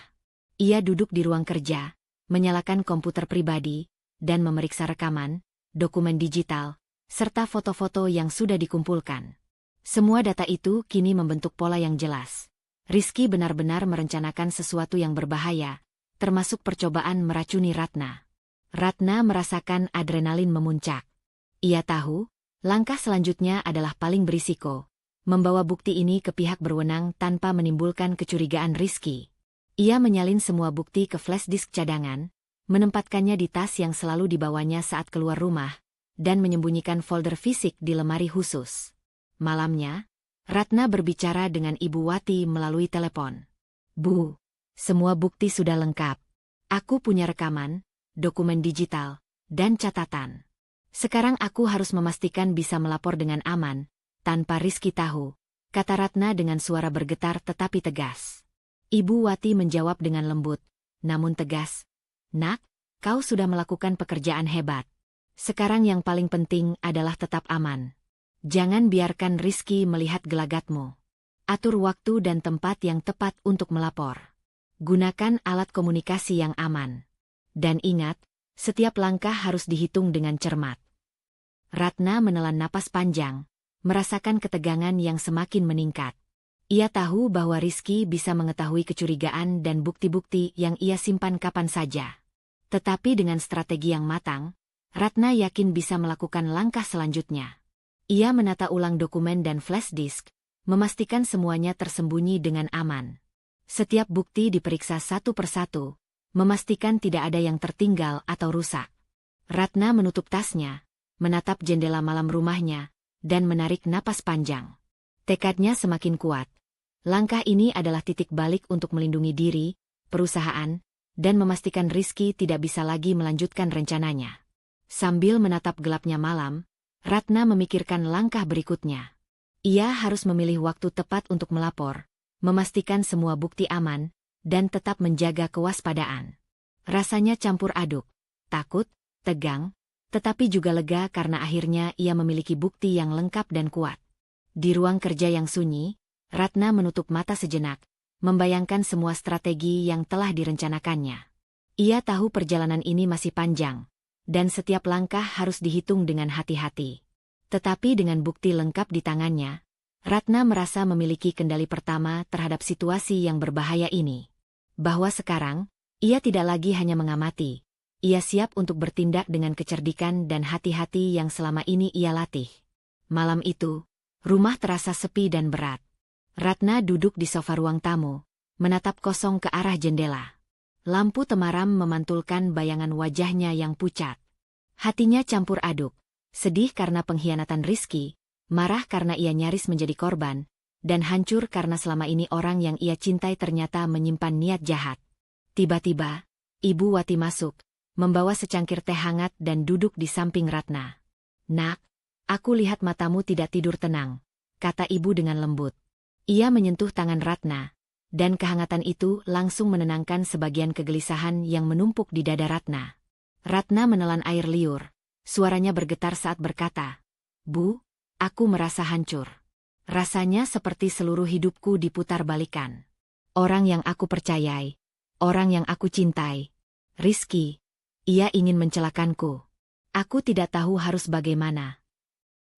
Ia duduk di ruang kerja, menyalakan komputer pribadi, dan memeriksa rekaman, dokumen digital, serta foto-foto yang sudah dikumpulkan. Semua data itu kini membentuk pola yang jelas. Rizky benar-benar merencanakan sesuatu yang berbahaya, termasuk percobaan meracuni Ratna. Ratna merasakan adrenalin memuncak. Ia tahu, langkah selanjutnya adalah paling berisiko. Membawa bukti ini ke pihak berwenang tanpa menimbulkan kecurigaan Rizky. Ia menyalin semua bukti ke flash disk cadangan, menempatkannya di tas yang selalu dibawanya saat keluar rumah, dan menyembunyikan folder fisik di lemari khusus. Malamnya, Ratna berbicara dengan Ibu Wati melalui telepon. Bu, semua bukti sudah lengkap. Aku punya rekaman, dokumen digital, dan catatan. Sekarang aku harus memastikan bisa melapor dengan aman, tanpa Rizky tahu, kata Ratna dengan suara bergetar tetapi tegas. Ibu Wati menjawab dengan lembut, namun tegas. Nak, kau sudah melakukan pekerjaan hebat. Sekarang yang paling penting adalah tetap aman. Jangan biarkan Rizky melihat gelagatmu. Atur waktu dan tempat yang tepat untuk melapor. Gunakan alat komunikasi yang aman. Dan ingat, setiap langkah harus dihitung dengan cermat. Ratna menelan napas panjang, merasakan ketegangan yang semakin meningkat. Ia tahu bahwa Rizky bisa mengetahui kecurigaan dan bukti-bukti yang ia simpan kapan saja. Tetapi dengan strategi yang matang, Ratna yakin bisa melakukan langkah selanjutnya. Ia menata ulang dokumen dan flash disk, memastikan semuanya tersembunyi dengan aman. Setiap bukti diperiksa satu persatu, memastikan tidak ada yang tertinggal atau rusak. Ratna menutup tasnya, menatap jendela malam rumahnya, dan menarik napas panjang. Tekadnya semakin kuat. Langkah ini adalah titik balik untuk melindungi diri, perusahaan, dan memastikan Rizky tidak bisa lagi melanjutkan rencananya. Sambil menatap gelapnya malam, Ratna memikirkan langkah berikutnya. Ia harus memilih waktu tepat untuk melapor, memastikan semua bukti aman, dan tetap menjaga kewaspadaan. Rasanya campur aduk, takut, tegang, tetapi juga lega karena akhirnya ia memiliki bukti yang lengkap dan kuat. Di ruang kerja yang sunyi, Ratna menutup mata sejenak, membayangkan semua strategi yang telah direncanakannya. Ia tahu perjalanan ini masih panjang, dan setiap langkah harus dihitung dengan hati-hati. Tetapi dengan bukti lengkap di tangannya, Ratna merasa memiliki kendali pertama terhadap situasi yang berbahaya ini. Bahwa sekarang, ia tidak lagi hanya mengamati. Ia siap untuk bertindak dengan kecerdikan dan hati-hati yang selama ini ia latih. Malam itu, rumah terasa sepi dan berat. Ratna duduk di sofa ruang tamu, menatap kosong ke arah jendela. Lampu temaram memantulkan bayangan wajahnya yang pucat. Hatinya campur aduk, sedih karena pengkhianatan Rizky, marah karena ia nyaris menjadi korban, dan hancur karena selama ini orang yang ia cintai ternyata menyimpan niat jahat. Tiba-tiba, Ibu Wati masuk, membawa secangkir teh hangat dan duduk di samping Ratna. Nak, aku lihat matamu tidak tidur tenang, kata ibu dengan lembut. Ia menyentuh tangan Ratna, dan kehangatan itu langsung menenangkan sebagian kegelisahan yang menumpuk di dada Ratna. Ratna menelan air liur, suaranya bergetar saat berkata, Bu, aku merasa hancur. Rasanya seperti seluruh hidupku diputar balikan. Orang yang aku percayai, orang yang aku cintai, Rizky, ia ingin mencelakanku. Aku tidak tahu harus bagaimana.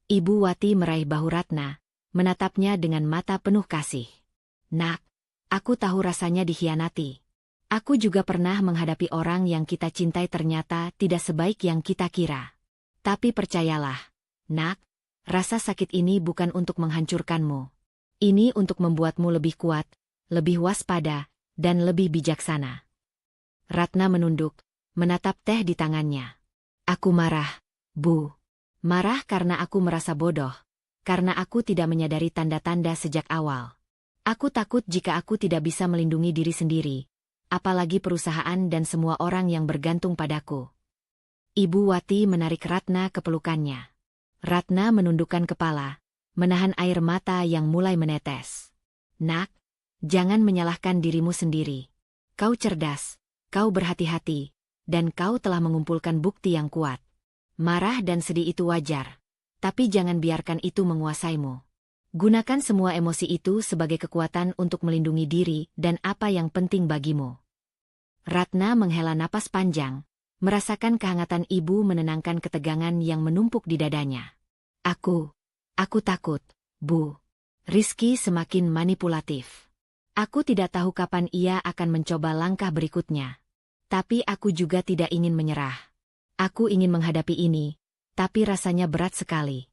Ibu Wati meraih bahu Ratna, menatapnya dengan mata penuh kasih. Nak, aku tahu rasanya dikhianati. Aku juga pernah menghadapi orang yang kita cintai ternyata tidak sebaik yang kita kira. Tapi percayalah, Nak, rasa sakit ini bukan untuk menghancurkanmu. Ini untuk membuatmu lebih kuat, lebih waspada, dan lebih bijaksana. Ratna menunduk, menatap teh di tangannya. Aku marah, Bu. Marah karena aku merasa bodoh, karena aku tidak menyadari tanda-tanda sejak awal. Aku takut jika aku tidak bisa melindungi diri sendiri, apalagi perusahaan dan semua orang yang bergantung padaku. Ibu Wati menarik Ratna ke pelukannya. Ratna menundukkan kepala, menahan air mata yang mulai menetes. Nak, jangan menyalahkan dirimu sendiri. Kau cerdas, kau berhati-hati, dan kau telah mengumpulkan bukti yang kuat. Marah dan sedih itu wajar, tapi jangan biarkan itu menguasaimu. Gunakan semua emosi itu sebagai kekuatan untuk melindungi diri dan apa yang penting bagimu. Ratna menghela napas panjang, merasakan kehangatan ibu menenangkan ketegangan yang menumpuk di dadanya. Aku takut, Bu. Rizky semakin manipulatif. Aku tidak tahu kapan ia akan mencoba langkah berikutnya. Tapi aku juga tidak ingin menyerah. Aku ingin menghadapi ini, tapi rasanya berat sekali.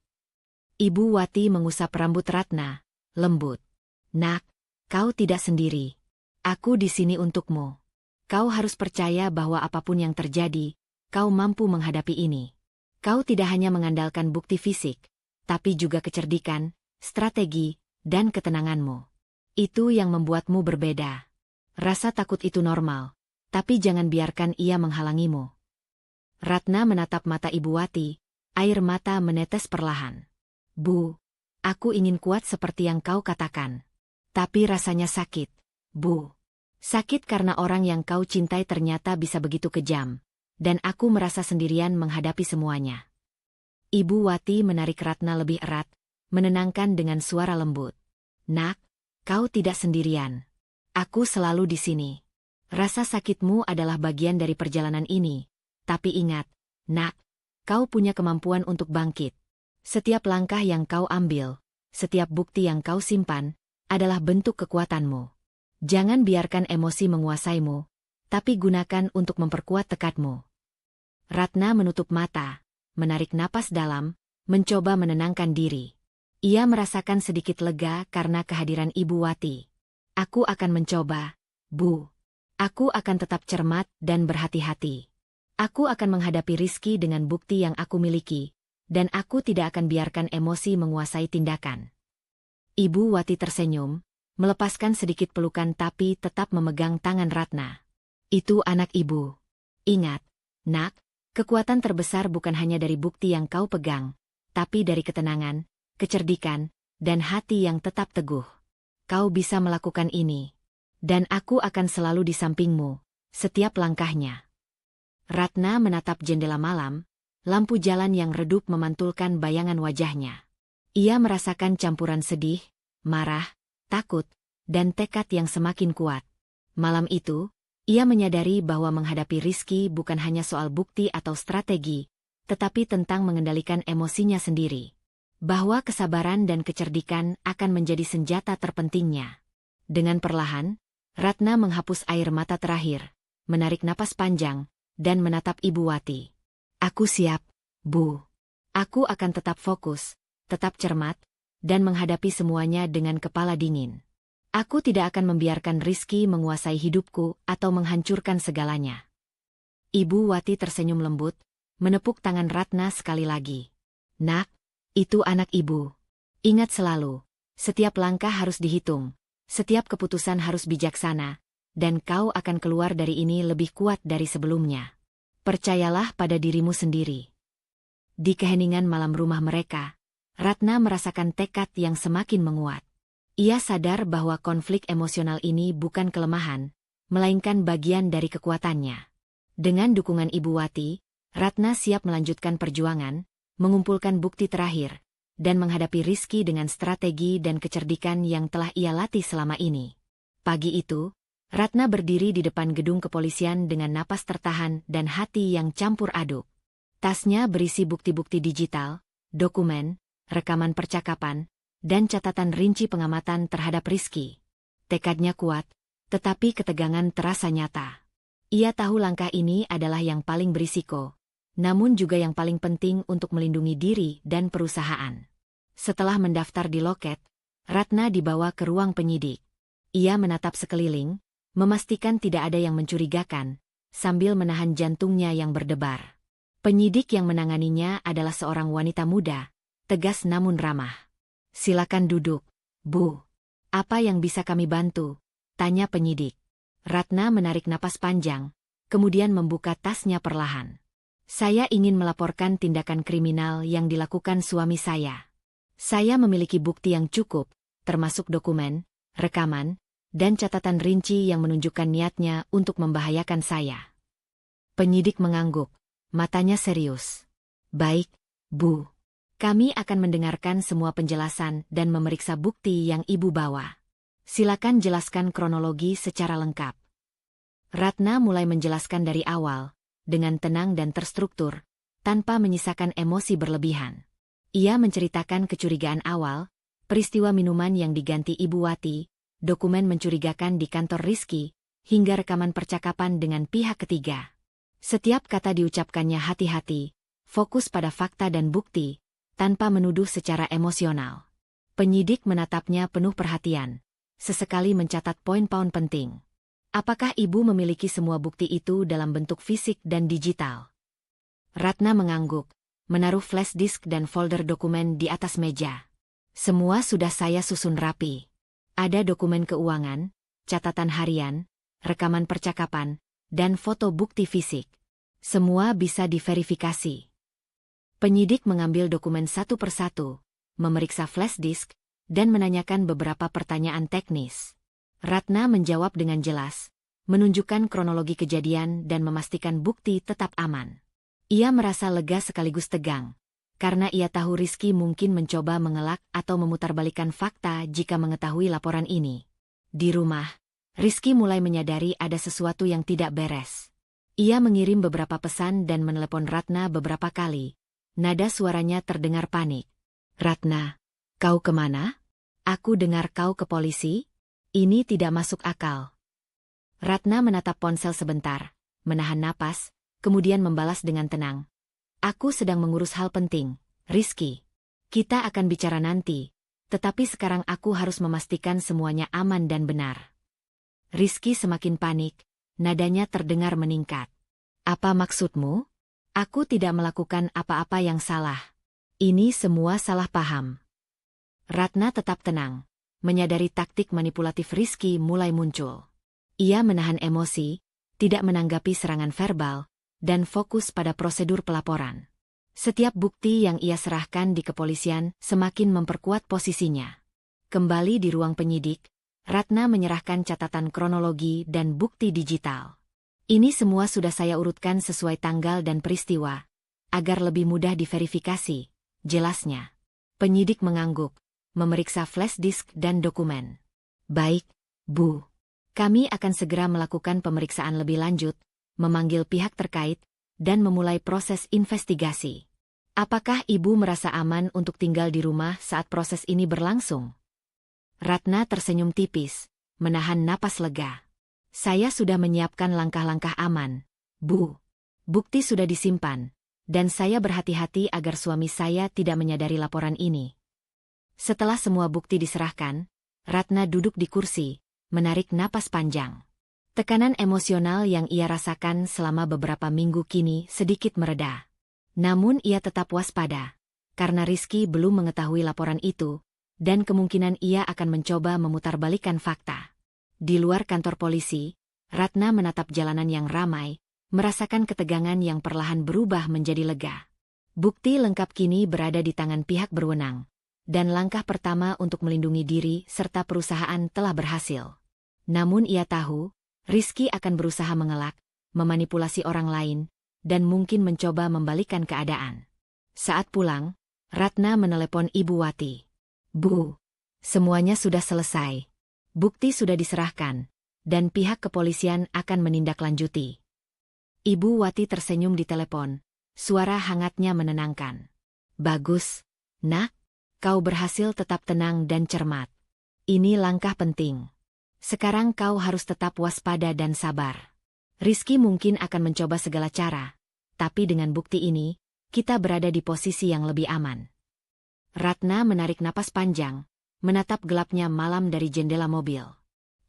Ibu Wati mengusap rambut Ratna, lembut. Nak, kau tidak sendiri. Aku di sini untukmu. Kau harus percaya bahwa apapun yang terjadi, kau mampu menghadapi ini. Kau tidak hanya mengandalkan bukti fisik, tapi juga kecerdikan, strategi, dan ketenanganmu. Itu yang membuatmu berbeda. Rasa takut itu normal, tapi jangan biarkan ia menghalangimu. Ratna menatap mata Ibu Wati, air mata menetes perlahan. Bu, aku ingin kuat seperti yang kau katakan. Tapi rasanya sakit, Bu. Sakit karena orang yang kau cintai ternyata bisa begitu kejam, dan aku merasa sendirian menghadapi semuanya. Ibu Wati menarik Ratna lebih erat, menenangkan dengan suara lembut. Nak, kau tidak sendirian. Aku selalu di sini. Rasa sakitmu adalah bagian dari perjalanan ini. Tapi ingat, Nak, kau punya kemampuan untuk bangkit. Setiap langkah yang kau ambil, setiap bukti yang kau simpan, adalah bentuk kekuatanmu. Jangan biarkan emosi menguasaimu, tapi gunakan untuk memperkuat tekadmu. Ratna menutup mata, menarik napas dalam, mencoba menenangkan diri. Ia merasakan sedikit lega karena kehadiran Ibu Wati. Aku akan mencoba, Bu. Aku akan tetap cermat dan berhati-hati. Aku akan menghadapi Rizky dengan bukti yang aku miliki, dan aku tidak akan biarkan emosi menguasai tindakan. Ibu Wati tersenyum, melepaskan sedikit pelukan tapi tetap memegang tangan Ratna. Itu anak ibu. Ingat, Nak, kekuatan terbesar bukan hanya dari bukti yang kau pegang, tapi dari ketenangan, kecerdikan, dan hati yang tetap teguh. Kau bisa melakukan ini. Dan aku akan selalu di sampingmu, setiap langkahnya. Ratna menatap jendela malam, lampu jalan yang redup memantulkan bayangan wajahnya. Ia merasakan campuran sedih, marah, takut, dan tekad yang semakin kuat. Malam itu, ia menyadari bahwa menghadapi Rizky bukan hanya soal bukti atau strategi, tetapi tentang mengendalikan emosinya sendiri. Bahwa kesabaran dan kecerdikan akan menjadi senjata terpentingnya. Dengan perlahan, Ratna menghapus air mata terakhir, menarik napas panjang, dan menatap Ibu Wati. Aku siap, Bu. Aku akan tetap fokus, tetap cermat, dan menghadapi semuanya dengan kepala dingin. Aku tidak akan membiarkan Rizky menguasai hidupku atau menghancurkan segalanya. Ibu Wati tersenyum lembut, menepuk tangan Ratna sekali lagi. Nak, itu anak ibu. Ingat selalu, setiap langkah harus dihitung, setiap keputusan harus bijaksana, dan kau akan keluar dari ini lebih kuat dari sebelumnya. Percayalah pada dirimu sendiri. Di keheningan malam rumah mereka, Ratna merasakan tekad yang semakin menguat. Ia sadar bahwa konflik emosional ini bukan kelemahan, melainkan bagian dari kekuatannya. Dengan dukungan Ibu Wati, Ratna siap melanjutkan perjuangan, mengumpulkan bukti terakhir, dan menghadapi Rizky dengan strategi dan kecerdikan yang telah ia latih selama ini. Pagi itu, Ratna berdiri di depan gedung kepolisian dengan napas tertahan dan hati yang campur aduk. Tasnya berisi bukti-bukti digital, dokumen, rekaman percakapan, dan catatan rinci pengamatan terhadap Rizky. Tekadnya kuat, tetapi ketegangan terasa nyata. Ia tahu langkah ini adalah yang paling berisiko, namun juga yang paling penting untuk melindungi diri dan perusahaan. Setelah mendaftar di loket, Ratna dibawa ke ruang penyidik. Ia menatap sekeliling, memastikan tidak ada yang mencurigakan, sambil menahan jantungnya yang berdebar. Penyidik yang menanganinya adalah seorang wanita muda, tegas namun ramah. Silakan duduk, Bu. Apa yang bisa kami bantu? Tanya penyidik. Ratna menarik napas panjang, kemudian membuka tasnya perlahan. Saya ingin melaporkan tindakan kriminal yang dilakukan suami saya. Saya memiliki bukti yang cukup, termasuk dokumen, rekaman, dan catatan rinci yang menunjukkan niatnya untuk membahayakan saya. Penyidik mengangguk, matanya serius. Baik, Bu. Kami akan mendengarkan semua penjelasan dan memeriksa bukti yang Ibu bawa. Silakan jelaskan kronologi secara lengkap. Ratna mulai menjelaskan dari awal, dengan tenang dan terstruktur, tanpa menyisakan emosi berlebihan. Ia menceritakan kecurigaan awal, peristiwa minuman yang diganti Ibu Wati, dokumen mencurigakan di kantor Rizky, hingga rekaman percakapan dengan pihak ketiga. Setiap kata diucapkannya hati-hati, fokus pada fakta dan bukti, tanpa menuduh secara emosional. Penyidik menatapnya penuh perhatian, sesekali mencatat poin-poin penting. Apakah Ibu memiliki semua bukti itu dalam bentuk fisik dan digital? Ratna mengangguk, menaruh flash disk dan folder dokumen di atas meja. Semua sudah saya susun rapi. Ada dokumen keuangan, catatan harian, rekaman percakapan, dan foto bukti fisik. Semua bisa diverifikasi. Penyidik mengambil dokumen satu persatu, memeriksa flash disk, dan menanyakan beberapa pertanyaan teknis. Ratna menjawab dengan jelas, menunjukkan kronologi kejadian dan memastikan bukti tetap aman. Ia merasa lega sekaligus tegang, karena ia tahu Rizky mungkin mencoba mengelak atau memutarbalikkan fakta jika mengetahui laporan ini. Di rumah, Rizky mulai menyadari ada sesuatu yang tidak beres. Ia mengirim beberapa pesan dan menelepon Ratna beberapa kali. Nada suaranya terdengar panik. Ratna, kau kemana? Aku dengar kau ke polisi? Ini tidak masuk akal. Ratna menatap ponsel sebentar, menahan napas, kemudian membalas dengan tenang. Aku sedang mengurus hal penting, Rizky. Kita akan bicara nanti, tetapi sekarang aku harus memastikan semuanya aman dan benar. Rizky semakin panik, nadanya terdengar meningkat. Apa maksudmu? Aku tidak melakukan apa-apa yang salah. Ini semua salah paham. Ratna tetap tenang, menyadari taktik manipulatif Rizky mulai muncul. Ia menahan emosi, tidak menanggapi serangan verbal, dan fokus pada prosedur pelaporan. Setiap bukti yang ia serahkan di kepolisian semakin memperkuat posisinya. Kembali di ruang penyidik, Ratna menyerahkan catatan kronologi dan bukti digital. Ini semua sudah saya urutkan sesuai tanggal dan peristiwa, agar lebih mudah diverifikasi, jelasnya. Penyidik mengangguk, memeriksa flash disk dan dokumen. Baik, Bu. Kami akan segera melakukan pemeriksaan lebih lanjut, memanggil pihak terkait, dan memulai proses investigasi. Apakah Ibu merasa aman untuk tinggal di rumah saat proses ini berlangsung? Ratna tersenyum tipis, menahan napas lega. Saya sudah menyiapkan langkah-langkah aman, Bu. Bukti sudah disimpan, dan saya berhati-hati agar suami saya tidak menyadari laporan ini. Setelah semua bukti diserahkan, Ratna duduk di kursi, menarik napas panjang. Tekanan emosional yang ia rasakan selama beberapa minggu kini sedikit mereda. Namun ia tetap waspada, karena Rizky belum mengetahui laporan itu, dan kemungkinan ia akan mencoba memutarbalikkan fakta. Di luar kantor polisi, Ratna menatap jalanan yang ramai, merasakan ketegangan yang perlahan berubah menjadi lega. Bukti lengkap kini berada di tangan pihak berwenang, dan langkah pertama untuk melindungi diri serta perusahaan telah berhasil. Namun ia tahu, Rizky akan berusaha mengelak, memanipulasi orang lain, dan mungkin mencoba membalikkan keadaan. Saat pulang, Ratna menelepon Ibu Wati. Bu, semuanya sudah selesai. Bukti sudah diserahkan, dan pihak kepolisian akan menindaklanjuti. Ibu Wati tersenyum di telepon, suara hangatnya menenangkan. Bagus, Nak, kau berhasil tetap tenang dan cermat. Ini langkah penting. Sekarang kau harus tetap waspada dan sabar. Rizky mungkin akan mencoba segala cara, tapi dengan bukti ini, kita berada di posisi yang lebih aman. Ratna menarik napas panjang, menatap gelapnya malam dari jendela mobil.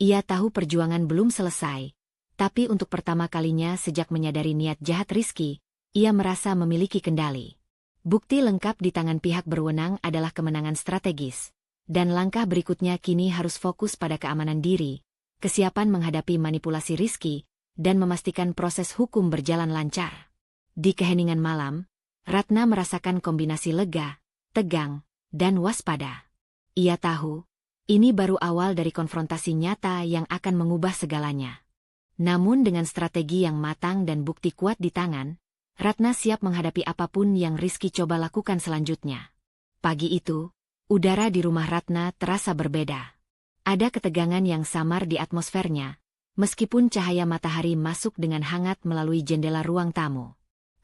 Ia tahu perjuangan belum selesai, tapi untuk pertama kalinya sejak menyadari niat jahat Rizky, ia merasa memiliki kendali. Bukti lengkap di tangan pihak berwenang adalah kemenangan strategis, dan langkah berikutnya kini harus fokus pada keamanan diri, kesiapan menghadapi manipulasi Rizky, dan memastikan proses hukum berjalan lancar. Di keheningan malam, Ratna merasakan kombinasi lega, tegang, dan waspada. Ia tahu, ini baru awal dari konfrontasi nyata yang akan mengubah segalanya. Namun dengan strategi yang matang dan bukti kuat di tangan, Ratna siap menghadapi apapun yang Rizky coba lakukan selanjutnya. Pagi itu, udara di rumah Ratna terasa berbeda. Ada ketegangan yang samar di atmosfernya, meskipun cahaya matahari masuk dengan hangat melalui jendela ruang tamu.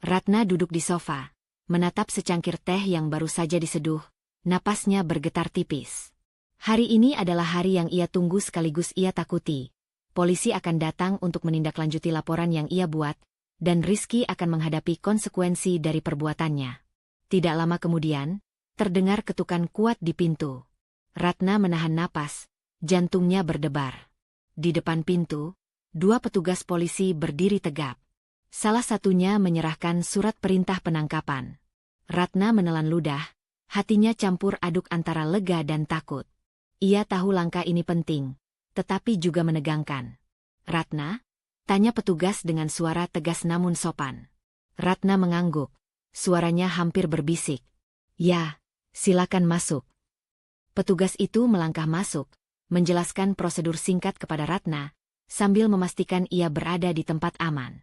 Ratna duduk di sofa, menatap secangkir teh yang baru saja diseduh, napasnya bergetar tipis. Hari ini adalah hari yang ia tunggu sekaligus ia takuti. Polisi akan datang untuk menindaklanjuti laporan yang ia buat, dan Rizky akan menghadapi konsekuensi dari perbuatannya. Tidak lama kemudian, terdengar ketukan kuat di pintu. Ratna menahan napas, jantungnya berdebar. Di depan pintu, 2 petugas polisi berdiri tegap. Salah satunya menyerahkan surat perintah penangkapan. Ratna menelan ludah, hatinya campur aduk antara lega dan takut. Ia tahu langkah ini penting, tetapi juga menegangkan. "Ratna?" tanya petugas dengan suara tegas namun sopan. Ratna mengangguk, suaranya hampir berbisik. "Ya, silakan masuk." Petugas itu melangkah masuk, menjelaskan prosedur singkat kepada Ratna, sambil memastikan ia berada di tempat aman.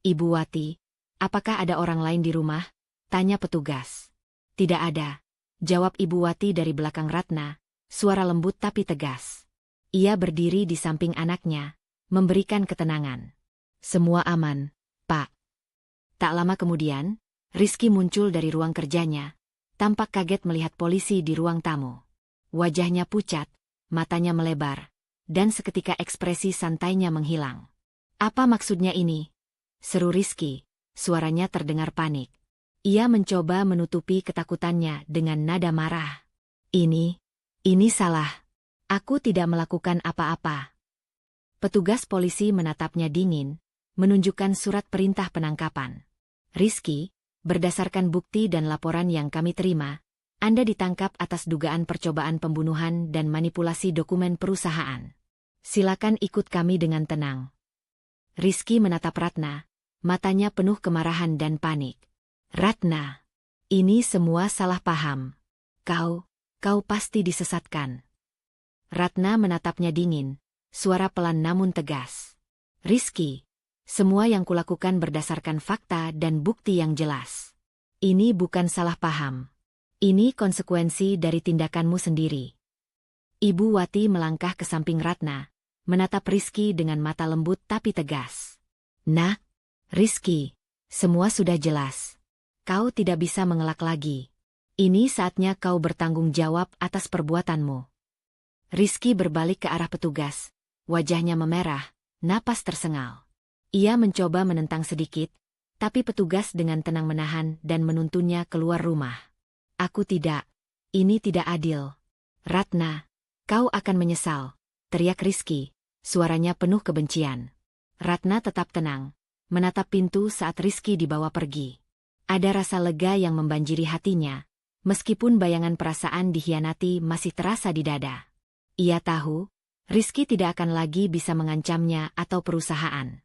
"Ibu Wati, apakah ada orang lain di rumah?" tanya petugas. "Tidak ada," jawab Ibu Wati dari belakang Ratna, suara lembut tapi tegas. Ia berdiri di samping anaknya, memberikan ketenangan. "Semua aman, Pak." Tak lama kemudian, Rizky muncul dari ruang kerjanya, tampak kaget melihat polisi di ruang tamu. Wajahnya pucat, matanya melebar, dan seketika ekspresi santainya menghilang. "Apa maksudnya ini?" seru Rizky, suaranya terdengar panik. Ia mencoba menutupi ketakutannya dengan nada marah. Ini salah. Aku tidak melakukan apa-apa." Petugas polisi menatapnya dingin, menunjukkan surat perintah penangkapan. "Rizky, berdasarkan bukti dan laporan yang kami terima, Anda ditangkap atas dugaan percobaan pembunuhan dan manipulasi dokumen perusahaan. Silakan ikut kami dengan tenang." Rizky menatap Ratna, matanya penuh kemarahan dan panik. "Ratna, ini semua salah paham. Kau pasti disesatkan." Ratna menatapnya dingin, suara pelan namun tegas. "Rizky, semua yang kulakukan berdasarkan fakta dan bukti yang jelas. Ini bukan salah paham. Ini konsekuensi dari tindakanmu sendiri." Ibu Wati melangkah ke samping Ratna, menatap Rizky dengan mata lembut tapi tegas. "Nak, Rizky, semua sudah jelas. Kau tidak bisa mengelak lagi. Ini saatnya kau bertanggung jawab atas perbuatanmu." Rizky berbalik ke arah petugas, wajahnya memerah, napas tersengal. Ia mencoba menentang sedikit, tapi petugas dengan tenang menahan dan menuntunnya keluar rumah. Ini tidak adil. Ratna, kau akan menyesal," teriak Rizky, suaranya penuh kebencian. Ratna tetap tenang, menatap pintu saat Rizky dibawa pergi. Ada rasa lega yang membanjiri hatinya, meskipun bayangan perasaan dikhianati masih terasa di dada. Ia tahu, Rizky tidak akan lagi bisa mengancamnya atau perusahaan.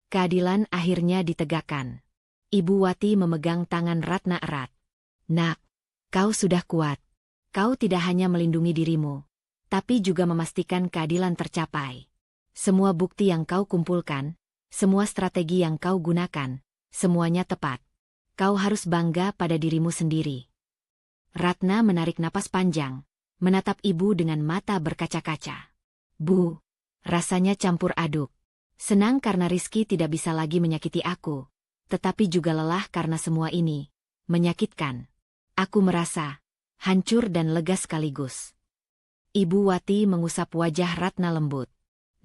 Keadilan akhirnya ditegakkan. Ibu Wati memegang tangan Ratna erat. "Nak, kau sudah kuat. Kau tidak hanya melindungi dirimu, tapi juga memastikan keadilan tercapai. Semua bukti yang kau kumpulkan, semua strategi yang kau gunakan, semuanya tepat. Kau harus bangga pada dirimu sendiri." Ratna menarik napas panjang, menatap ibu dengan mata berkaca-kaca. "Bu," rasanya campur aduk. Senang karena Rizky tidak bisa lagi menyakiti aku, tetapi juga lelah karena semua ini menyakitkan. Aku merasa hancur dan lega sekaligus. Ibu Wati mengusap wajah Ratna lembut.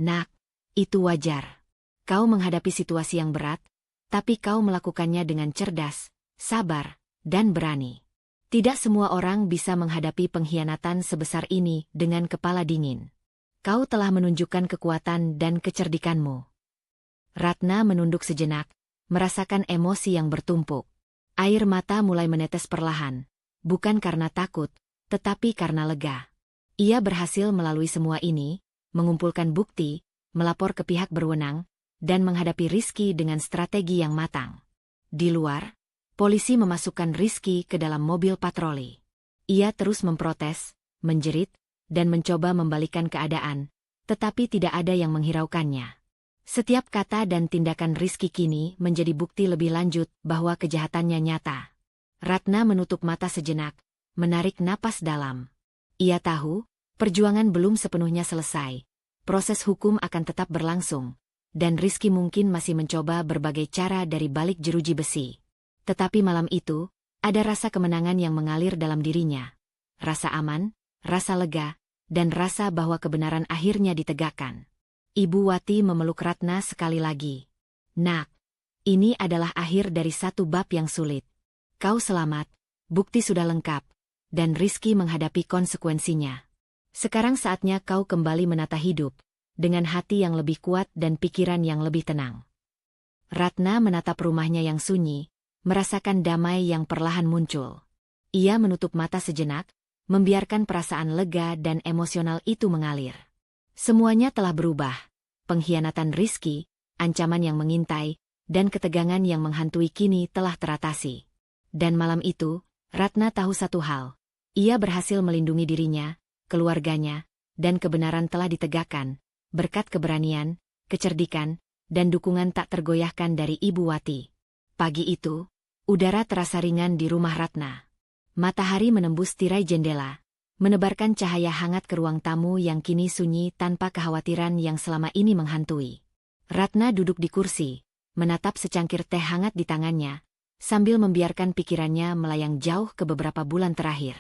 "Nak, itu wajar. Kau menghadapi situasi yang berat, tapi kau melakukannya dengan cerdas, sabar, dan berani. Tidak semua orang bisa menghadapi pengkhianatan sebesar ini dengan kepala dingin. Kau telah menunjukkan kekuatan dan kecerdikanmu." Ratna menunduk sejenak, merasakan emosi yang bertumpuk. Air mata mulai menetes perlahan, bukan karena takut, tetapi karena lega. Ia berhasil melalui semua ini, mengumpulkan bukti, melapor ke pihak berwenang, dan menghadapi Rizky dengan strategi yang matang. Di luar, polisi memasukkan Rizky ke dalam mobil patroli. Ia terus memprotes, menjerit, dan mencoba membalikan keadaan, tetapi tidak ada yang menghiraukannya. Setiap kata dan tindakan Rizky kini menjadi bukti lebih lanjut bahwa kejahatannya nyata. Ratna menutup mata sejenak, menarik napas dalam. Ia tahu, perjuangan belum sepenuhnya selesai. Proses hukum akan tetap berlangsung, dan Rizky mungkin masih mencoba berbagai cara dari balik jeruji besi. Tetapi malam itu, ada rasa kemenangan yang mengalir dalam dirinya. Rasa aman, rasa lega, dan rasa bahwa kebenaran akhirnya ditegakkan. Ibu Wati memeluk Ratna sekali lagi. Nak, ini adalah akhir dari satu bab yang sulit. Kau selamat, bukti sudah lengkap, dan Rizky menghadapi konsekuensinya. Sekarang saatnya kau kembali menata hidup, dengan hati yang lebih kuat dan pikiran yang lebih tenang. Ratna menatap rumahnya yang sunyi, merasakan damai yang perlahan muncul. Ia menutup mata sejenak, membiarkan perasaan lega dan emosional itu mengalir. Semuanya telah berubah. Pengkhianatan Rizky, ancaman yang mengintai, dan ketegangan yang menghantui kini telah teratasi. Dan malam itu, Ratna tahu satu hal. Ia berhasil melindungi dirinya, keluarganya, dan kebenaran telah ditegakkan, berkat keberanian, kecerdikan, dan dukungan tak tergoyahkan dari Ibu Wati. Pagi itu, udara terasa ringan di rumah Ratna. Matahari menembus tirai jendela, menebarkan cahaya hangat ke ruang tamu yang kini sunyi tanpa kekhawatiran yang selama ini menghantui. Ratna duduk di kursi, menatap secangkir teh hangat di tangannya, sambil membiarkan pikirannya melayang jauh ke beberapa bulan terakhir.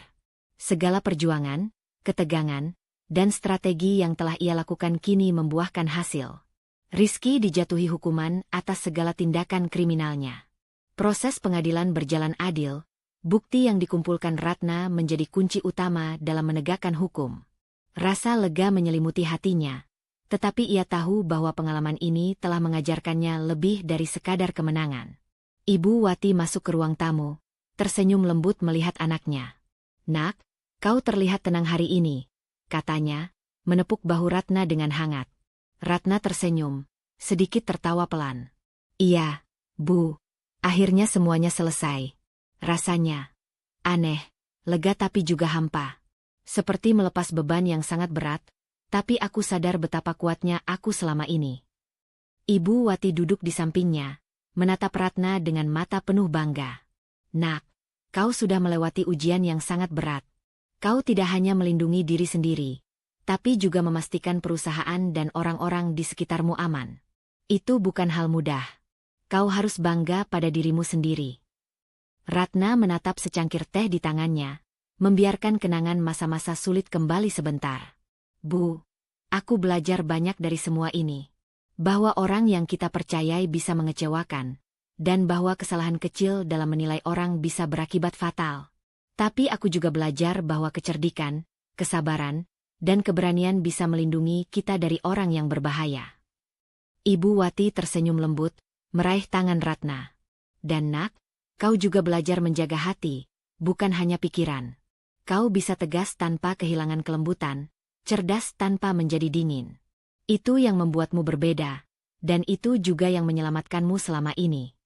Segala perjuangan, ketegangan, dan strategi yang telah ia lakukan kini membuahkan hasil. Rizky dijatuhi hukuman atas segala tindakan kriminalnya. Proses pengadilan berjalan adil, bukti yang dikumpulkan Ratna menjadi kunci utama dalam menegakkan hukum. Rasa lega menyelimuti hatinya, tetapi ia tahu bahwa pengalaman ini telah mengajarkannya lebih dari sekadar kemenangan. Ibu Wati masuk ke ruang tamu, tersenyum lembut melihat anaknya. Nak, kau terlihat tenang hari ini, katanya, menepuk bahu Ratna dengan hangat. Ratna tersenyum, sedikit tertawa pelan. Iya, Bu, akhirnya semuanya selesai. Rasanya aneh, lega tapi juga hampa. Seperti melepas beban yang sangat berat, tapi aku sadar betapa kuatnya aku selama ini. Ibu Wati duduk di sampingnya, menatap Ratna dengan mata penuh bangga. Nak, kau sudah melewati ujian yang sangat berat. Kau tidak hanya melindungi diri sendiri, tapi juga memastikan perusahaan dan orang-orang di sekitarmu aman. Itu bukan hal mudah. Kau harus bangga pada dirimu sendiri. Ratna menatap secangkir teh di tangannya, membiarkan kenangan masa-masa sulit kembali sebentar. Bu, aku belajar banyak dari semua ini. Bahwa orang yang kita percayai bisa mengecewakan, dan bahwa kesalahan kecil dalam menilai orang bisa berakibat fatal. Tapi aku juga belajar bahwa kecerdikan, kesabaran, dan keberanian bisa melindungi kita dari orang yang berbahaya. Ibu Wati tersenyum lembut, meraih tangan Ratna. Dan nak, kau juga belajar menjaga hati, bukan hanya pikiran. Kau bisa tegas tanpa kehilangan kelembutan, cerdas tanpa menjadi dingin. Itu yang membuatmu berbeda, dan itu juga yang menyelamatkanmu selama ini.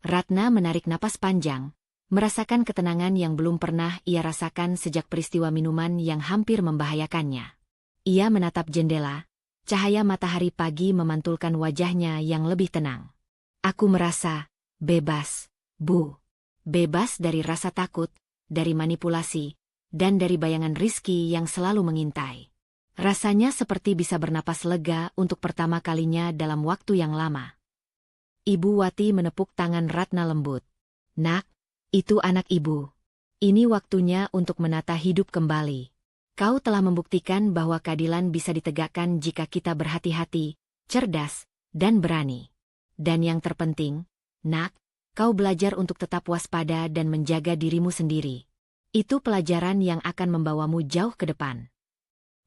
Ratna menarik napas panjang, merasakan ketenangan yang belum pernah ia rasakan sejak peristiwa minuman yang hampir membahayakannya. Ia menatap jendela, cahaya matahari pagi memantulkan wajahnya yang lebih tenang. Aku merasa bebas, Bu. Bebas dari rasa takut, dari manipulasi, dan dari bayangan Rizky yang selalu mengintai. Rasanya seperti bisa bernapas lega untuk pertama kalinya dalam waktu yang lama. Ibu Wati menepuk tangan Ratna lembut. Nak, itu anak ibu. Ini waktunya untuk menata hidup kembali. Kau telah membuktikan bahwa keadilan bisa ditegakkan jika kita berhati-hati, cerdas, dan berani. Dan yang terpenting, nak, kau belajar untuk tetap waspada dan menjaga dirimu sendiri. Itu pelajaran yang akan membawamu jauh ke depan.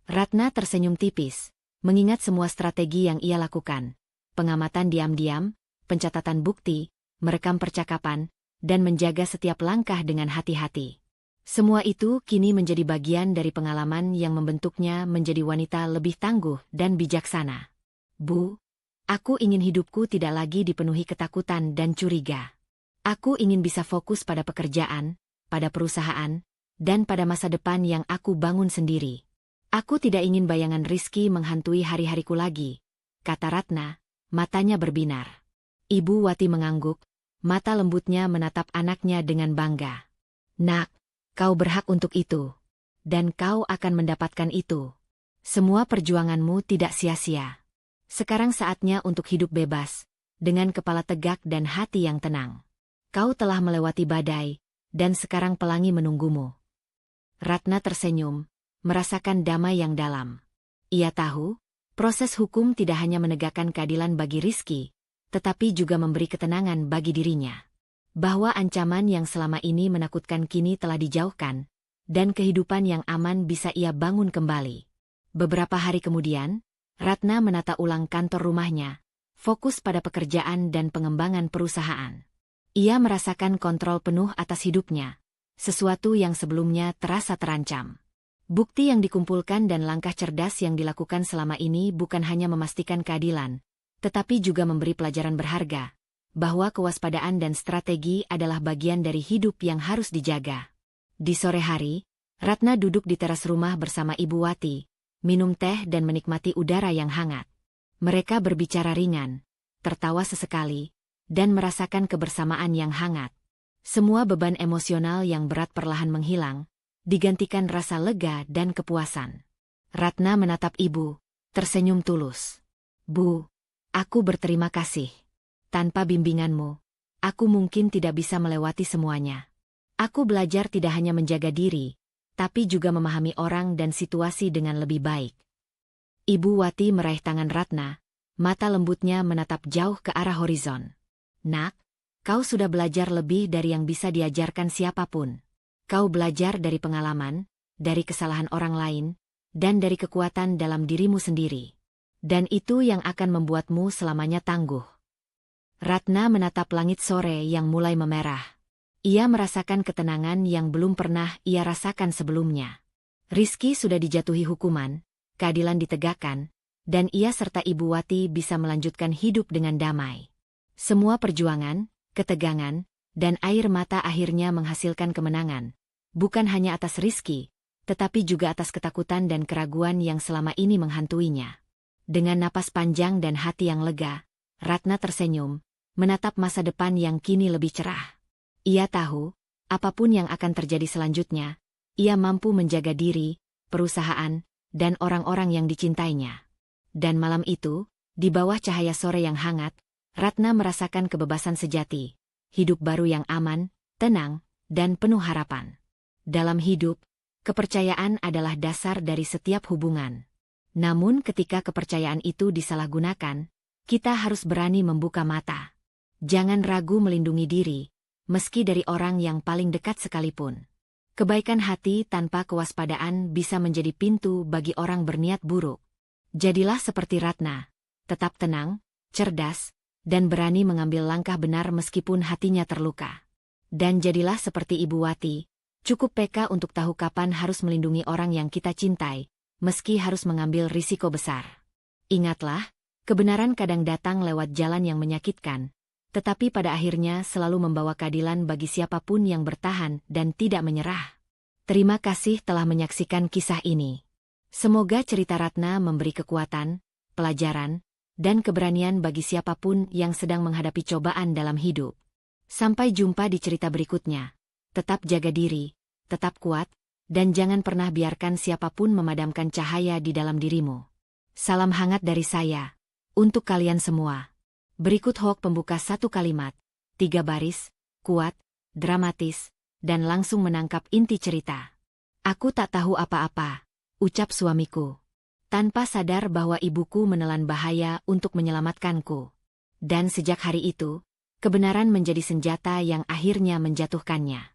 Ratna tersenyum tipis, mengingat semua strategi yang ia lakukan. Pengamatan diam-diam, pencatatan bukti, merekam percakapan, dan menjaga setiap langkah dengan hati-hati. Semua itu kini menjadi bagian dari pengalaman yang membentuknya menjadi wanita lebih tangguh dan bijaksana. Bu, aku ingin hidupku tidak lagi dipenuhi ketakutan dan curiga. Aku ingin bisa fokus pada pekerjaan, pada perusahaan, dan pada masa depan yang aku bangun sendiri. Aku tidak ingin bayangan Rizky menghantui hari-hariku lagi, kata Ratna, matanya berbinar. Ibu Wati mengangguk, mata lembutnya menatap anaknya dengan bangga. Nak, kau berhak untuk itu. Dan kau akan mendapatkan itu. Semua perjuanganmu tidak sia-sia. Sekarang saatnya untuk hidup bebas, dengan kepala tegak dan hati yang tenang. Kau telah melewati badai, dan sekarang pelangi menunggumu. Ratna tersenyum, merasakan damai yang dalam. Ia tahu, proses hukum tidak hanya menegakkan keadilan bagi Rizky, tetapi juga memberi ketenangan bagi dirinya. Bahwa ancaman yang selama ini menakutkan kini telah dijauhkan, dan kehidupan yang aman bisa ia bangun kembali. Beberapa hari kemudian, Ratna menata ulang kantor rumahnya, fokus pada pekerjaan dan pengembangan perusahaan. Ia merasakan kontrol penuh atas hidupnya, sesuatu yang sebelumnya terasa terancam. Bukti yang dikumpulkan dan langkah cerdas yang dilakukan selama ini bukan hanya memastikan keadilan, tetapi juga memberi pelajaran berharga, bahwa kewaspadaan dan strategi adalah bagian dari hidup yang harus dijaga. Di sore hari, Ratna duduk di teras rumah bersama Ibu Wati, minum teh dan menikmati udara yang hangat. Mereka berbicara ringan, tertawa sesekali, dan merasakan kebersamaan yang hangat. Semua beban emosional yang berat perlahan menghilang, digantikan rasa lega dan kepuasan. Ratna menatap ibu, tersenyum tulus. Bu, aku berterima kasih. Tanpa bimbinganmu, aku mungkin tidak bisa melewati semuanya. Aku belajar tidak hanya menjaga diri, tapi juga memahami orang dan situasi dengan lebih baik. Ibu Wati meraih tangan Ratna, mata lembutnya menatap jauh ke arah horizon. Nak, kau sudah belajar lebih dari yang bisa diajarkan siapapun. Kau belajar dari pengalaman, dari kesalahan orang lain, dan dari kekuatan dalam dirimu sendiri. Dan itu yang akan membuatmu selamanya tangguh. Ratna menatap langit sore yang mulai memerah. Ia merasakan ketenangan yang belum pernah ia rasakan sebelumnya. Rizky sudah dijatuhi hukuman, keadilan ditegakkan, dan ia serta Ibu Wati bisa melanjutkan hidup dengan damai. Semua perjuangan, ketegangan, dan air mata akhirnya menghasilkan kemenangan, bukan hanya atas Rizky, tetapi juga atas ketakutan dan keraguan yang selama ini menghantuinya. Dengan napas panjang dan hati yang lega, Ratna tersenyum, menatap masa depan yang kini lebih cerah. Ia tahu, apapun yang akan terjadi selanjutnya, ia mampu menjaga diri, perusahaan, dan orang-orang yang dicintainya. Dan malam itu, di bawah cahaya sore yang hangat, Ratna merasakan kebebasan sejati, hidup baru yang aman, tenang, dan penuh harapan. Dalam hidup, kepercayaan adalah dasar dari setiap hubungan. Namun ketika kepercayaan itu disalahgunakan, kita harus berani membuka mata. Jangan ragu melindungi diri, meski dari orang yang paling dekat sekalipun. Kebaikan hati tanpa kewaspadaan bisa menjadi pintu bagi orang berniat buruk. Jadilah seperti Ratna, tetap tenang, cerdas, dan berani mengambil langkah benar meskipun hatinya terluka. Dan jadilah seperti Ibu Wati, cukup peka untuk tahu kapan harus melindungi orang yang kita cintai, meski harus mengambil risiko besar. Ingatlah, kebenaran kadang datang lewat jalan yang menyakitkan, tetapi pada akhirnya selalu membawa keadilan bagi siapapun yang bertahan dan tidak menyerah. Terima kasih telah menyaksikan kisah ini. Semoga cerita Ratna memberi kekuatan, pelajaran, dan keberanian bagi siapapun yang sedang menghadapi cobaan dalam hidup. Sampai jumpa di cerita berikutnya. Tetap jaga diri, tetap kuat, dan jangan pernah biarkan siapapun memadamkan cahaya di dalam dirimu. Salam hangat dari saya, untuk kalian semua. Berikut hoax pembuka 1 kalimat, 3 baris, kuat, dramatis, dan langsung menangkap inti cerita. Aku tak tahu apa-apa, ucap suamiku. Tanpa sadar bahwa ibuku menelan bahaya untuk menyelamatkanku. Dan sejak hari itu, kebenaran menjadi senjata yang akhirnya menjatuhkannya.